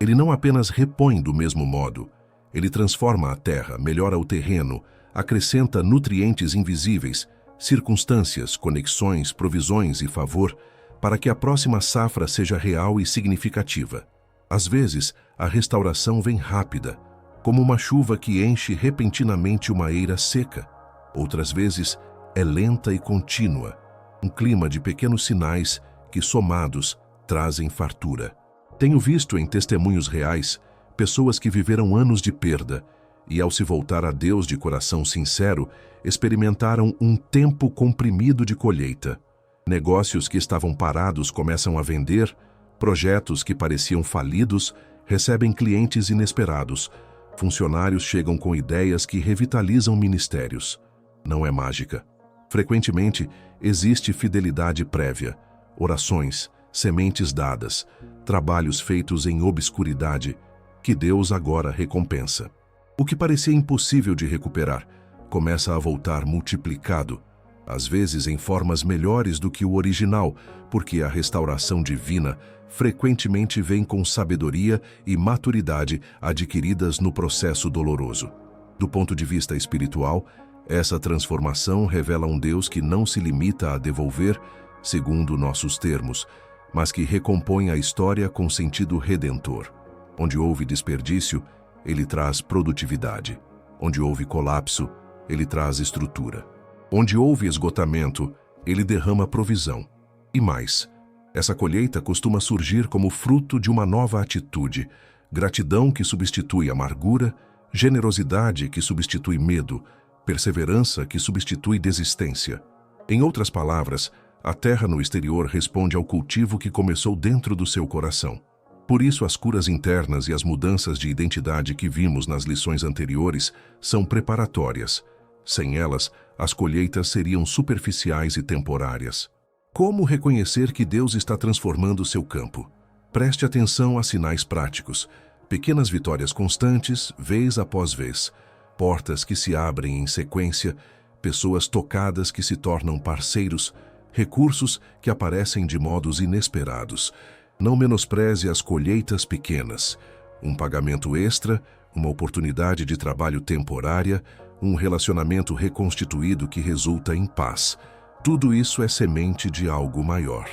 Ele não apenas repõe do mesmo modo, ele transforma a terra, melhora o terreno, acrescenta nutrientes invisíveis, circunstâncias, conexões, provisões e favor, para que a próxima safra seja real e significativa. Às vezes, a restauração vem rápida, como uma chuva que enche repentinamente uma eira seca. Outras vezes, é lenta e contínua, um clima de pequenos sinais que, somados, trazem fartura. Tenho visto em testemunhos reais pessoas que viveram anos de perda e, ao se voltar a Deus de coração sincero, experimentaram um tempo comprimido de colheita. Negócios que estavam parados começam a vender, projetos que pareciam falidos recebem clientes inesperados, funcionários chegam com ideias que revitalizam ministérios. Não é mágica. Frequentemente, existe fidelidade prévia, orações, sementes dadas, trabalhos feitos em obscuridade, que Deus agora recompensa. O que parecia impossível de recuperar começa a voltar multiplicado, às vezes em formas melhores do que o original, porque a restauração divina frequentemente vem com sabedoria e maturidade adquiridas no processo doloroso. Do ponto de vista espiritual, essa transformação revela um Deus que não se limita a devolver, segundo nossos termos, mas que recompõe a história com sentido redentor. Onde houve desperdício, ele traz produtividade. Onde houve colapso, ele traz estrutura. Onde houve esgotamento, ele derrama provisão. E mais, essa colheita costuma surgir como fruto de uma nova atitude, gratidão que substitui amargura, generosidade que substitui medo, perseverança que substitui desistência. Em outras palavras, a terra no exterior responde ao cultivo que começou dentro do seu coração. Por isso, as curas internas e as mudanças de identidade que vimos nas lições anteriores são preparatórias. Sem elas, as colheitas seriam superficiais e temporárias. Como reconhecer que Deus está transformando seu campo? Preste atenção a sinais práticos, pequenas vitórias constantes, vez após vez, portas que se abrem em sequência, pessoas tocadas que se tornam parceiros, recursos que aparecem de modos inesperados. Não menospreze as colheitas pequenas. Um pagamento extra, uma oportunidade de trabalho temporária, um relacionamento reconstituído que resulta em paz. Tudo isso é semente de algo maior.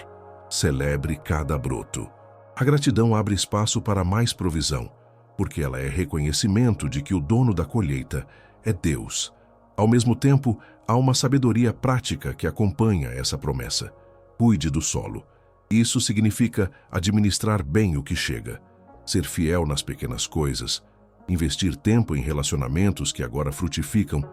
Celebre cada broto. A gratidão abre espaço para mais provisão, porque ela é reconhecimento de que o dono da colheita é Deus. Ao mesmo tempo, há uma sabedoria prática que acompanha essa promessa. Cuide do solo. Isso significa administrar bem o que chega, ser fiel nas pequenas coisas, investir tempo em relacionamentos que agora frutificam,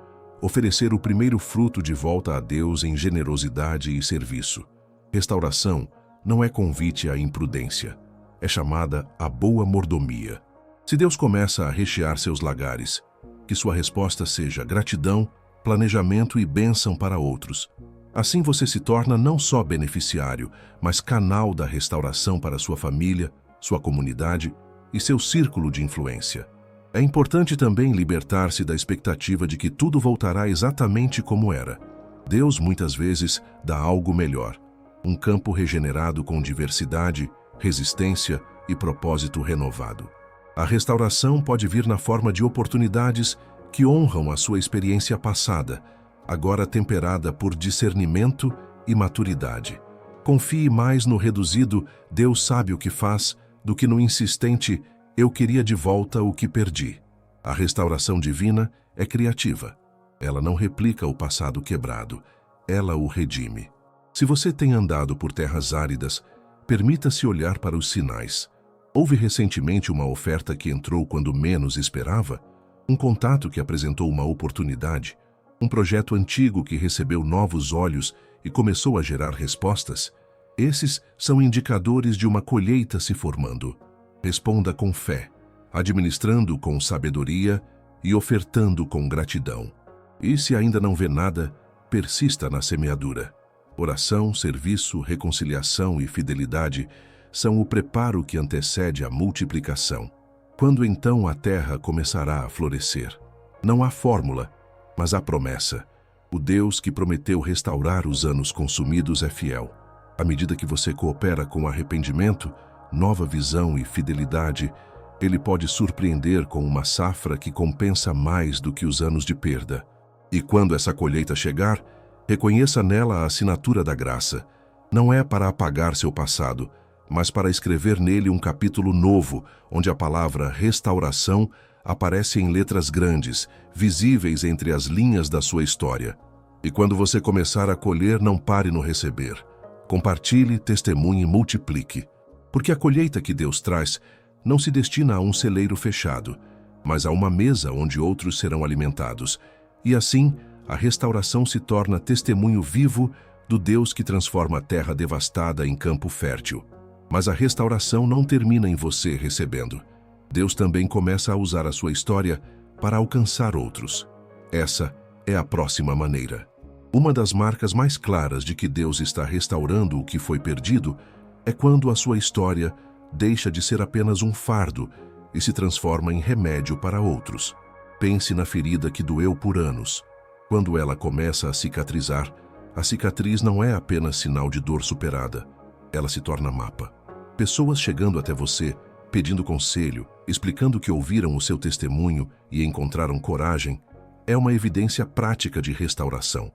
oferecer o primeiro fruto de volta a Deus em generosidade e serviço. Restauração não é convite à imprudência, é chamada a boa mordomia. Se Deus começa a rechear seus lagares, que sua resposta seja gratidão, planejamento e bênção para outros. Assim você se torna não só beneficiário, mas canal da restauração para sua família, sua comunidade e seu círculo de influência. É importante também libertar-se da expectativa de que tudo voltará exatamente como era. Deus muitas vezes dá algo melhor, um campo regenerado com diversidade, resistência e propósito renovado. A restauração pode vir na forma de oportunidades que honram a sua experiência passada, agora temperada por discernimento e maturidade. Confie mais no reduzido "Deus sabe o que faz" do que no insistente "eu queria de volta o que perdi". A restauração divina é criativa. Ela não replica o passado quebrado, ela o redime. Se você tem andado por terras áridas, permita-se olhar para os sinais. Houve recentemente uma oferta que entrou quando menos esperava? Um contato que apresentou uma oportunidade? Um projeto antigo que recebeu novos olhos e começou a gerar respostas? Esses são indicadores de uma colheita se formando. Responda com fé, administrando com sabedoria e ofertando com gratidão. E se ainda não vê nada, persista na semeadura. Oração, serviço, reconciliação e fidelidade são o preparo que antecede a multiplicação. Quando então a terra começará a florescer? Não há fórmula, mas há promessa. O Deus que prometeu restaurar os anos consumidos é fiel. À medida que você coopera com arrependimento, nova visão e fidelidade, Ele pode surpreender com uma safra que compensa mais do que os anos de perda. E quando essa colheita chegar, reconheça nela a assinatura da graça. Não é para apagar seu passado, mas para escrever nele um capítulo novo, onde a palavra restauração aparece em letras grandes, visíveis entre as linhas da sua história. E quando você começar a colher, não pare no receber. Compartilhe, testemunhe e multiplique. Porque a colheita que Deus traz não se destina a um celeiro fechado, mas a uma mesa onde outros serão alimentados. E assim, a restauração se torna testemunho vivo do Deus que transforma a terra devastada em campo fértil. Mas a restauração não termina em você recebendo. Deus também começa a usar a sua história para alcançar outros. Essa é a próxima maneira. Uma das marcas mais claras de que Deus está restaurando o que foi perdido é quando a sua história deixa de ser apenas um fardo e se transforma em remédio para outros. Pense na ferida que doeu por anos. Quando ela começa a cicatrizar, a cicatriz não é apenas sinal de dor superada, ela se torna mapa. Pessoas chegando até você, pedindo conselho, explicando que ouviram o seu testemunho e encontraram coragem, é uma evidência prática de restauração.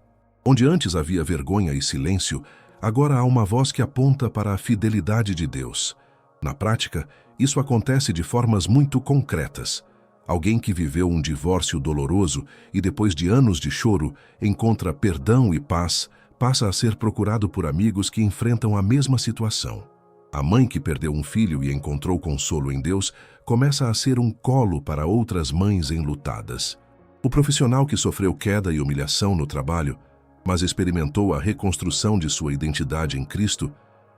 Onde antes havia vergonha e silêncio, agora há uma voz que aponta para a fidelidade de Deus. Na prática, isso acontece de formas muito concretas. Alguém que viveu um divórcio doloroso e depois de anos de choro encontra perdão e paz, passa a ser procurado por amigos que enfrentam a mesma situação. A mãe que perdeu um filho e encontrou consolo em Deus começa a ser um colo para outras mães enlutadas. O profissional que sofreu queda e humilhação no trabalho, mas experimentou a reconstrução de sua identidade em Cristo,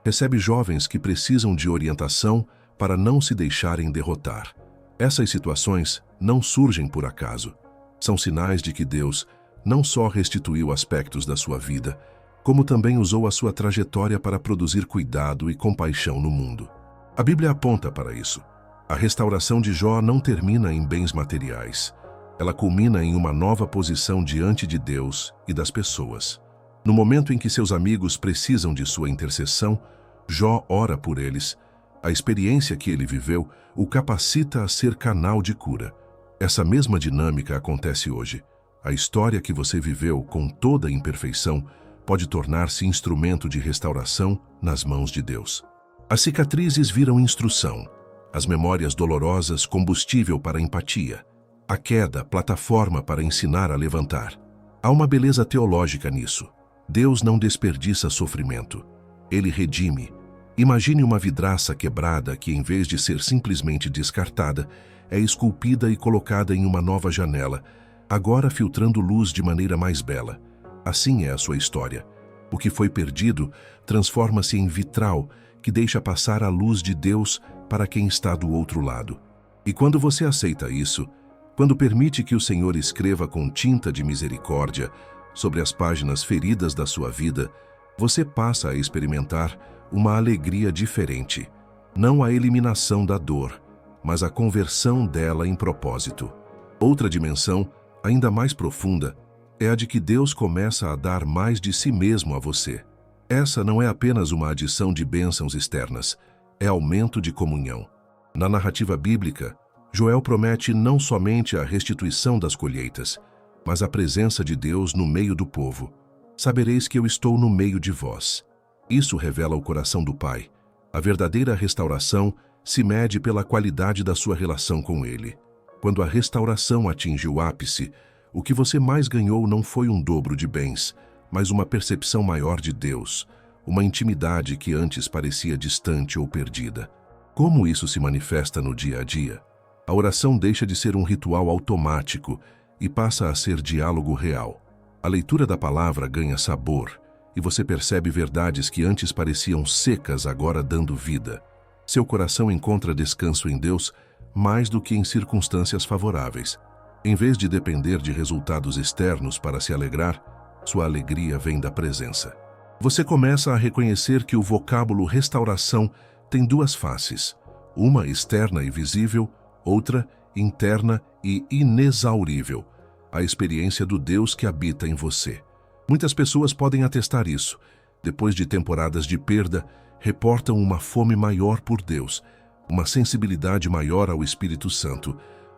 recebe jovens que precisam de orientação para não se deixarem derrotar. Essas situações não surgem por acaso. São sinais de que Deus não só restituiu aspectos da sua vida, como também usou a sua trajetória para produzir cuidado e compaixão no mundo. A Bíblia aponta para isso. A restauração de Jó não termina em bens materiais. Ela culmina em uma nova posição diante de Deus e das pessoas. No momento em que seus amigos precisam de sua intercessão, Jó ora por eles. A experiência que ele viveu o capacita a ser canal de cura. Essa mesma dinâmica acontece hoje. A história que você viveu com toda a imperfeição pode tornar-se instrumento de restauração nas mãos de Deus. As cicatrizes viram instrução, as memórias dolorosas combustível para a empatia, a queda plataforma para ensinar a levantar. Há uma beleza teológica nisso. Deus não desperdiça sofrimento. Ele redime. Imagine uma vidraça quebrada que, em vez de ser simplesmente descartada, é esculpida e colocada em uma nova janela, agora filtrando luz de maneira mais bela. Assim é a sua história. O que foi perdido transforma-se em vitral que deixa passar a luz de Deus para quem está do outro lado. E quando você aceita isso, quando permite que o Senhor escreva com tinta de misericórdia sobre as páginas feridas da sua vida, você passa a experimentar uma alegria diferente. Não a eliminação da dor, mas a conversão dela em propósito. Outra dimensão, ainda mais profunda, é a de que Deus começa a dar mais de si mesmo a você. Essa não é apenas uma adição de bênçãos externas, é aumento de comunhão. Na narrativa bíblica, Joel promete não somente a restituição das colheitas, mas a presença de Deus no meio do povo. Sabereis que eu estou no meio de vós. Isso revela o coração do Pai. A verdadeira restauração se mede pela qualidade da sua relação com Ele. Quando a restauração atinge o ápice, o que você mais ganhou não foi um dobro de bens, mas uma percepção maior de Deus, uma intimidade que antes parecia distante ou perdida. Como isso se manifesta no dia a dia? A oração deixa de ser um ritual automático e passa a ser diálogo real. A leitura da palavra ganha sabor, e você percebe verdades que antes pareciam secas agora dando vida. Seu coração encontra descanso em Deus mais do que em circunstâncias favoráveis. Em vez de depender de resultados externos para se alegrar, sua alegria vem da presença. Você começa a reconhecer que o vocábulo restauração tem duas faces, uma externa e visível, outra interna e inexaurível, a experiência do Deus que habita em você. Muitas pessoas podem atestar isso. Depois de temporadas de perda, reportam uma fome maior por Deus, uma sensibilidade maior ao Espírito Santo,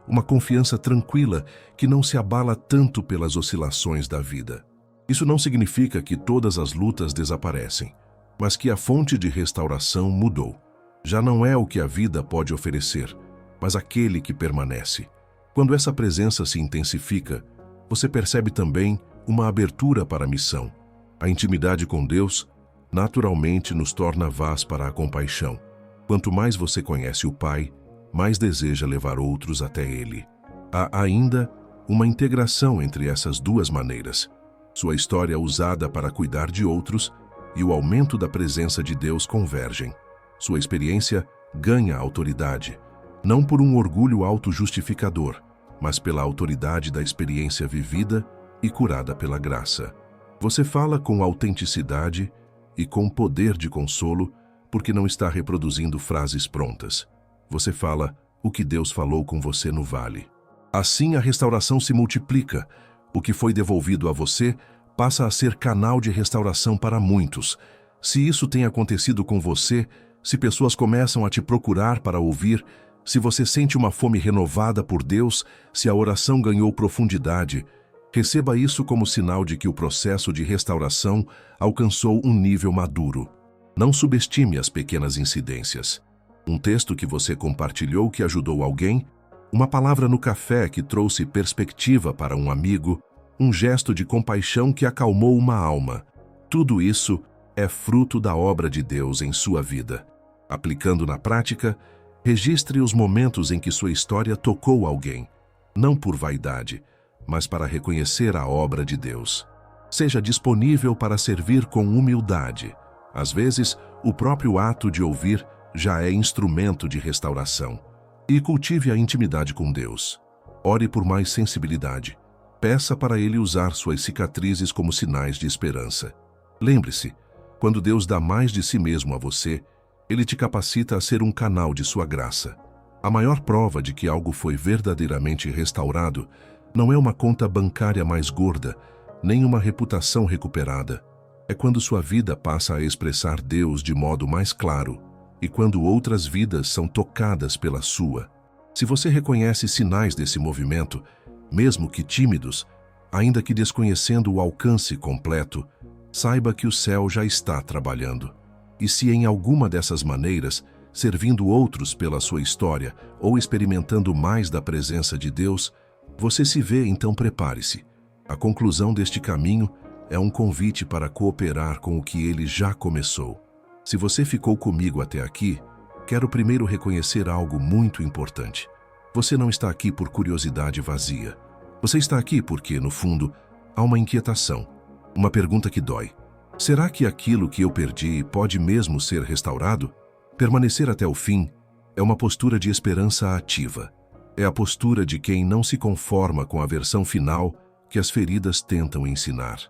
uma confiança tranquila que não se abala tanto pelas oscilações da vida. Isso não significa que todas as lutas desaparecem, mas que a fonte de restauração mudou. Já não é o que a vida pode oferecer, mas aquele que permanece. Quando essa presença se intensifica, você percebe também uma abertura para a missão. A intimidade com Deus naturalmente nos torna vaz para a compaixão. Quanto mais você conhece o Pai, mais deseja levar outros até Ele. Há ainda uma integração entre essas duas maneiras. Sua história usada para cuidar de outros e o aumento da presença de Deus convergem. Sua experiência ganha autoridade, não por um orgulho autojustificador, mas pela autoridade da experiência vivida e curada pela graça. Você fala com autenticidade e com poder de consolo, porque não está reproduzindo frases prontas. Você fala o que Deus falou com você no vale. Assim a restauração se multiplica. O que foi devolvido a você passa a ser canal de restauração para muitos. Se isso tem acontecido com você, se pessoas começam a te procurar para ouvir, se você sente uma fome renovada por Deus, se a oração ganhou profundidade, receba isso como sinal de que o processo de restauração alcançou um nível maduro. Não subestime as pequenas incidências. Um texto que você compartilhou que ajudou alguém, uma palavra no café que trouxe perspectiva para um amigo, um gesto de compaixão que acalmou uma alma. Tudo isso é fruto da obra de Deus em sua vida. Aplicando na prática, registre os momentos em que sua história tocou alguém, não por vaidade, mas para reconhecer a obra de Deus. Seja disponível para servir com humildade. Às vezes, o próprio ato de ouvir já é instrumento de restauração. E cultive a intimidade com Deus. Ore por mais sensibilidade. Peça para Ele usar suas cicatrizes como sinais de esperança. Lembre-se, quando Deus dá mais de si mesmo a você, Ele te capacita a ser um canal de sua graça. A maior prova de que algo foi verdadeiramente restaurado não é uma conta bancária mais gorda, nem uma reputação recuperada. É quando sua vida passa a expressar Deus de modo mais claro e quando outras vidas são tocadas pela sua. Se você reconhece sinais desse movimento, mesmo que tímidos, ainda que desconhecendo o alcance completo, saiba que o céu já está trabalhando. E se em alguma dessas maneiras, servindo outros pela sua história ou experimentando mais da presença de Deus, você se vê, então prepare-se. A conclusão deste caminho é um convite para cooperar com o que Ele já começou. Se você ficou comigo até aqui, quero primeiro reconhecer algo muito importante. Você não está aqui por curiosidade vazia. Você está aqui porque, no fundo, há uma inquietação, uma pergunta que dói. Será que aquilo que eu perdi pode mesmo ser restaurado? Permanecer até o fim é uma postura de esperança ativa. É a postura de quem não se conforma com a versão final que as feridas tentam ensinar.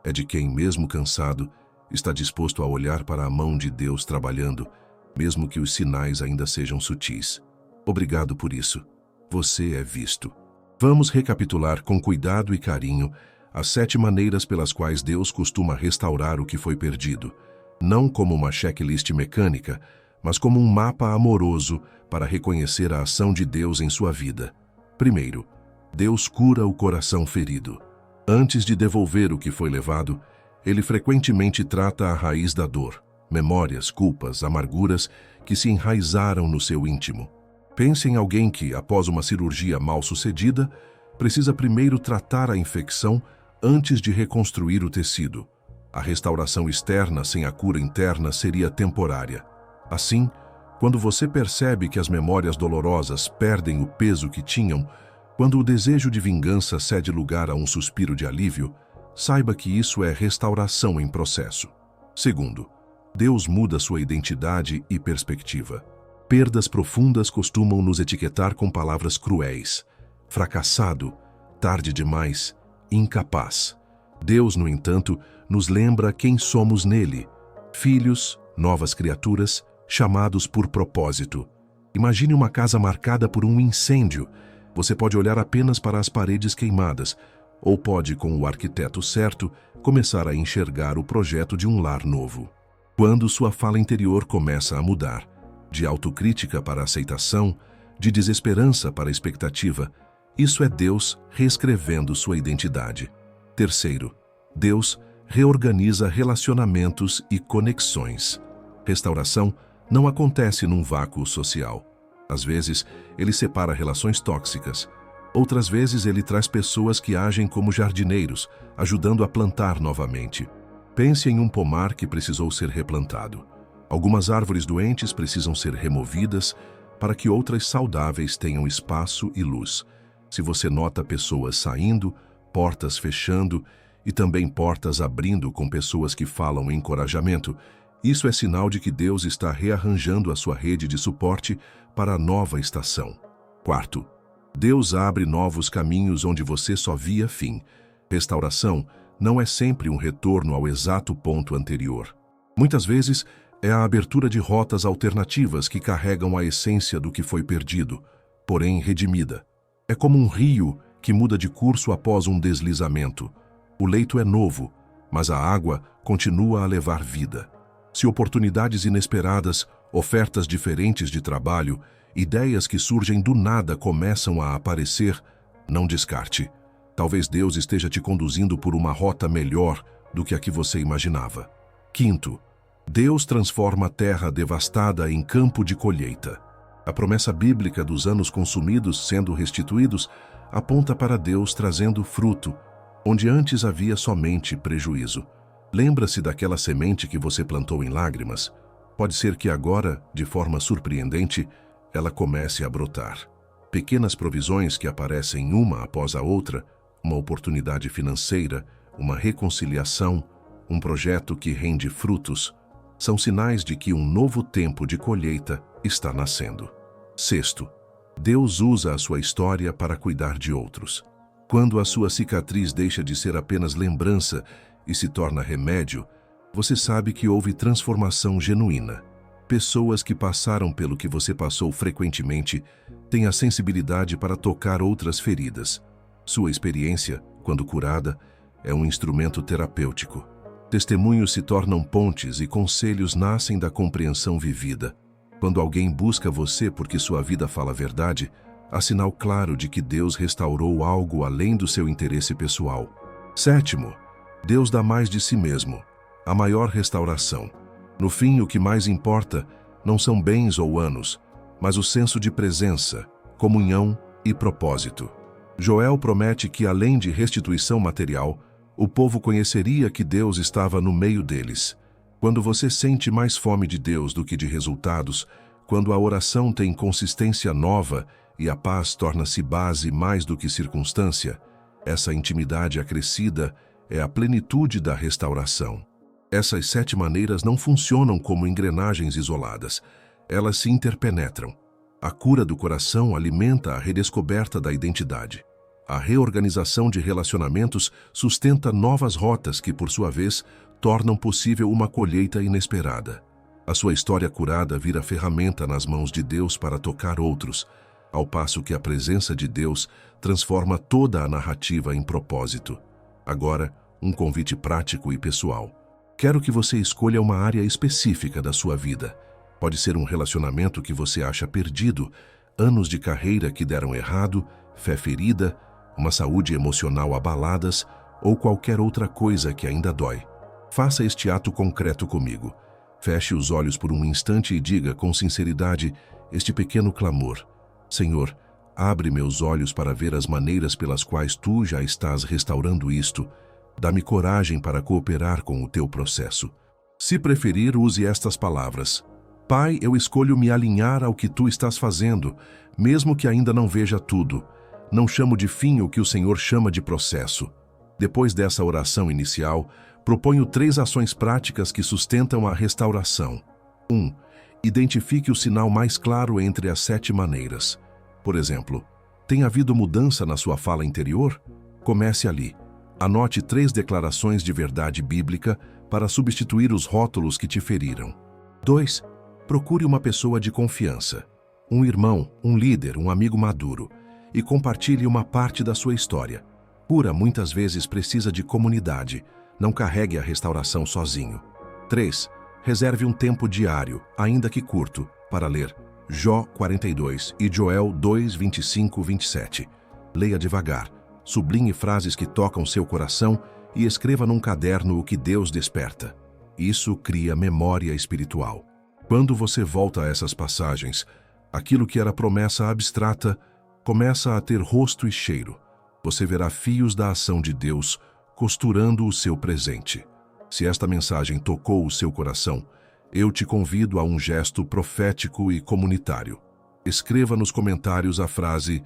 É de quem, mesmo cansado, está disposto a olhar para a mão de Deus trabalhando, mesmo que os sinais ainda sejam sutis. Obrigado por isso. Você é visto. Vamos recapitular com cuidado e carinho as 7 maneiras pelas quais Deus costuma restaurar o que foi perdido, não como uma checklist mecânica, mas como um mapa amoroso para reconhecer a ação de Deus em sua vida. Primeiro, Deus cura o coração ferido. Antes de devolver o que foi levado, Ele frequentemente trata a raiz da dor, memórias, culpas, amarguras que se enraizaram no seu íntimo. Pense em alguém que, após uma cirurgia mal-sucedida, precisa primeiro tratar a infecção antes de reconstruir o tecido. A restauração externa sem a cura interna seria temporária. Assim, quando você percebe que as memórias dolorosas perdem o peso que tinham, quando o desejo de vingança cede lugar a um suspiro de alívio, saiba que isso é restauração em processo. Segundo, Deus muda sua identidade e perspectiva. Perdas profundas costumam nos etiquetar com palavras cruéis: fracassado, tarde demais, incapaz. Deus, no entanto, nos lembra quem somos nele: filhos, novas criaturas, chamados por propósito. Imagine uma casa marcada por um incêndio. Você pode olhar apenas para as paredes queimadas, ou pode, com o arquiteto certo, começar a enxergar o projeto de um lar novo. Quando sua fala interior começa a mudar, de autocrítica para aceitação, de desesperança para expectativa, isso é Deus reescrevendo sua identidade. Terceiro, Deus reorganiza relacionamentos e conexões. Restauração não acontece num vácuo social. Às vezes, ele separa relações tóxicas. Outras vezes, ele traz pessoas que agem como jardineiros, ajudando a plantar novamente. Pense em um pomar que precisou ser replantado. Algumas árvores doentes precisam ser removidas para que outras saudáveis tenham espaço e luz. Se você nota pessoas saindo, portas fechando e também portas abrindo com pessoas que falam encorajamento, isso é sinal de que Deus está rearranjando a sua rede de suporte para a nova estação. Quarto, Deus abre novos caminhos onde você só via fim. Restauração não é sempre um retorno ao exato ponto anterior. Muitas vezes, é a abertura de rotas alternativas que carregam a essência do que foi perdido, porém redimida. É como um rio que muda de curso após um deslizamento. O leito é novo, mas a água continua a levar vida. Se oportunidades inesperadas, ofertas diferentes de trabalho, ideias que surgem do nada começam a aparecer, não descarte. Talvez Deus esteja te conduzindo por uma rota melhor do que a que você imaginava. Quinto, Deus transforma a terra devastada em campo de colheita. A promessa bíblica dos anos consumidos sendo restituídos aponta para Deus trazendo fruto, onde antes havia somente prejuízo. Lembra-se daquela semente que você plantou em lágrimas? Pode ser que agora, de forma surpreendente, ela comece a brotar. Pequenas provisões que aparecem uma após a outra, uma oportunidade financeira, uma reconciliação, um projeto que rende frutos, são sinais de que um novo tempo de colheita está nascendo. Sexto, Deus usa a sua história para cuidar de outros. Quando a sua cicatriz deixa de ser apenas lembrança e se torna remédio, você sabe que houve transformação genuína. Pessoas que passaram pelo que você passou frequentemente têm a sensibilidade para tocar outras feridas. Sua experiência, quando curada, é um instrumento terapêutico. Testemunhos se tornam pontes e conselhos nascem da compreensão vivida. Quando alguém busca você porque sua vida fala a verdade, há sinal claro de que Deus restaurou algo além do seu interesse pessoal. Sétimo, Deus dá mais de si mesmo, a maior restauração. No fim, o que mais importa não são bens ou anos, mas o senso de presença, comunhão e propósito. Joel promete que, além de restituição material, o povo conheceria que Deus estava no meio deles. Quando você sente mais fome de Deus do que de resultados, quando a oração tem consistência nova e a paz torna-se base mais do que circunstância, essa intimidade acrescida é a plenitude da restauração. Essas 7 maneiras não funcionam como engrenagens isoladas. Elas se interpenetram. A cura do coração alimenta a redescoberta da identidade. A reorganização de relacionamentos sustenta novas rotas que, por sua vez, tornam possível uma colheita inesperada. A sua história curada vira ferramenta nas mãos de Deus para tocar outros, ao passo que a presença de Deus transforma toda a narrativa em propósito. Agora, um convite prático e pessoal. Quero que você escolha uma área específica da sua vida. Pode ser um relacionamento que você acha perdido, anos de carreira que deram errado, fé ferida, uma saúde emocional abaladas ou qualquer outra coisa que ainda dói. Faça este ato concreto comigo. Feche os olhos por um instante e diga com sinceridade este pequeno clamor: Senhor, abre meus olhos para ver as maneiras pelas quais Tu já estás restaurando isto. Dá-me coragem para cooperar com o Teu processo. Se preferir, use estas palavras: Pai, eu escolho me alinhar ao que Tu estás fazendo, mesmo que ainda não veja tudo. Não chamo de fim o que o Senhor chama de processo. Depois dessa oração inicial, proponho 3 ações práticas que sustentam a restauração. 1. Identifique o sinal mais claro entre as 7 maneiras. Por exemplo, tem havido mudança na sua fala interior? Comece ali. Anote 3 declarações de verdade bíblica para substituir os rótulos que te feriram. 2. Procure uma pessoa de confiança, um irmão, um líder, um amigo maduro, e compartilhe uma parte da sua história. Cura muitas vezes precisa de comunidade, não carregue a restauração sozinho. 3. Reserve um tempo diário, ainda que curto, para ler Jó 42 e Joel 2, 25, 27. Leia devagar, sublinhe frases que tocam seu coração e escreva num caderno o que Deus desperta. Isso cria memória espiritual. Quando você volta a essas passagens, aquilo que era promessa abstrata começa a ter rosto e cheiro. Você verá fios da ação de Deus costurando o seu presente. Se esta mensagem tocou o seu coração, eu te convido a um gesto profético e comunitário. Escreva nos comentários a frase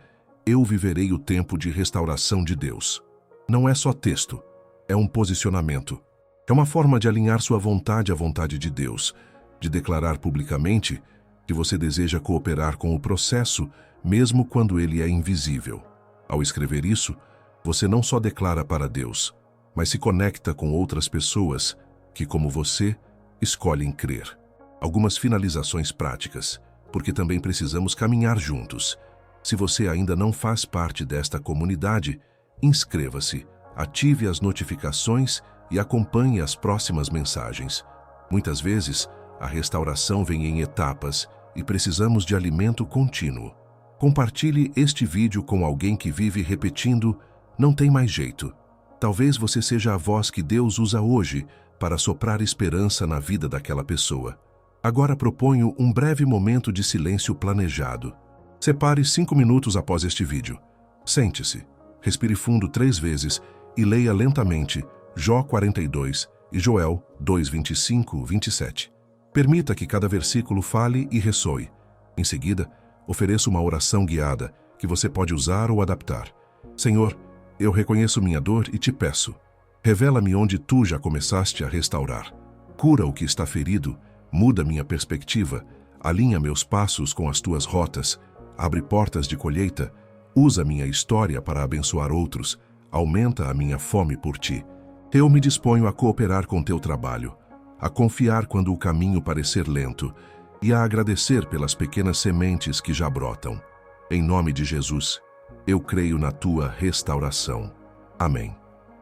"Eu viverei o tempo de restauração de Deus". Não é só texto, é um posicionamento. É uma forma de alinhar sua vontade à vontade de Deus, de declarar publicamente que você deseja cooperar com o processo, mesmo quando ele é invisível. Ao escrever isso, você não só declara para Deus, mas se conecta com outras pessoas que, como você, escolhem crer. Algumas finalizações práticas, porque também precisamos caminhar juntos. Se você ainda não faz parte desta comunidade, inscreva-se, ative as notificações e acompanhe as próximas mensagens. Muitas vezes, a restauração vem em etapas e precisamos de alimento contínuo. Compartilhe este vídeo com alguém que vive repetindo "não tem mais jeito". Talvez você seja a voz que Deus usa hoje para soprar esperança na vida daquela pessoa. Agora proponho um breve momento de silêncio planejado. Separe 5 minutos após este vídeo. Sente-se, respire fundo 3 vezes e leia lentamente Jó 42 e Joel 2, 25, 27. Permita que cada versículo fale e ressoe. Em seguida, ofereça uma oração guiada que você pode usar ou adaptar. Senhor, eu reconheço minha dor e te peço. Revela-me onde tu já começaste a restaurar. Cura o que está ferido, muda minha perspectiva, alinha meus passos com as tuas rotas, abre portas de colheita, usa minha história para abençoar outros, aumenta a minha fome por ti. Eu me disponho a cooperar com teu trabalho, a confiar quando o caminho parecer lento e a agradecer pelas pequenas sementes que já brotam. Em nome de Jesus, eu creio na tua restauração. Amém.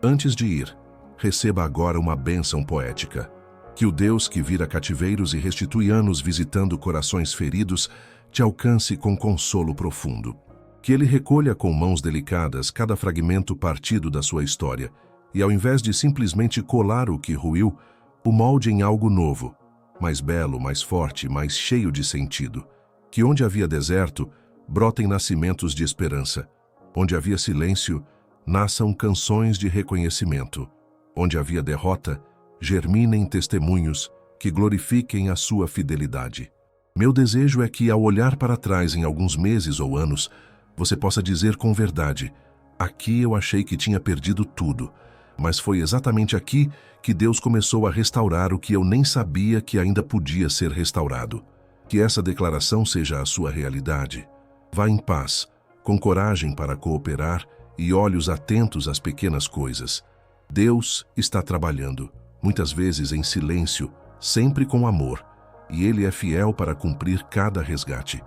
Antes de ir, receba agora uma bênção poética. Que o Deus que vira cativeiros e restitui anos visitando corações feridos te alcance com consolo profundo. Que ele recolha com mãos delicadas cada fragmento partido da sua história e, ao invés de simplesmente colar o que ruiu, o molde em algo novo, mais belo, mais forte, mais cheio de sentido. Que onde havia deserto, brotem nascimentos de esperança. Onde havia silêncio, nasçam canções de reconhecimento. Onde havia derrota, germinem testemunhos que glorifiquem a sua fidelidade. Meu desejo é que, ao olhar para trás em alguns meses ou anos, você possa dizer com verdade: aqui eu achei que tinha perdido tudo, mas foi exatamente aqui que Deus começou a restaurar o que eu nem sabia que ainda podia ser restaurado. Que essa declaração seja a sua realidade. Vá em paz, com coragem para cooperar e olhos atentos às pequenas coisas. Deus está trabalhando, muitas vezes em silêncio, sempre com amor, e Ele é fiel para cumprir cada resgate.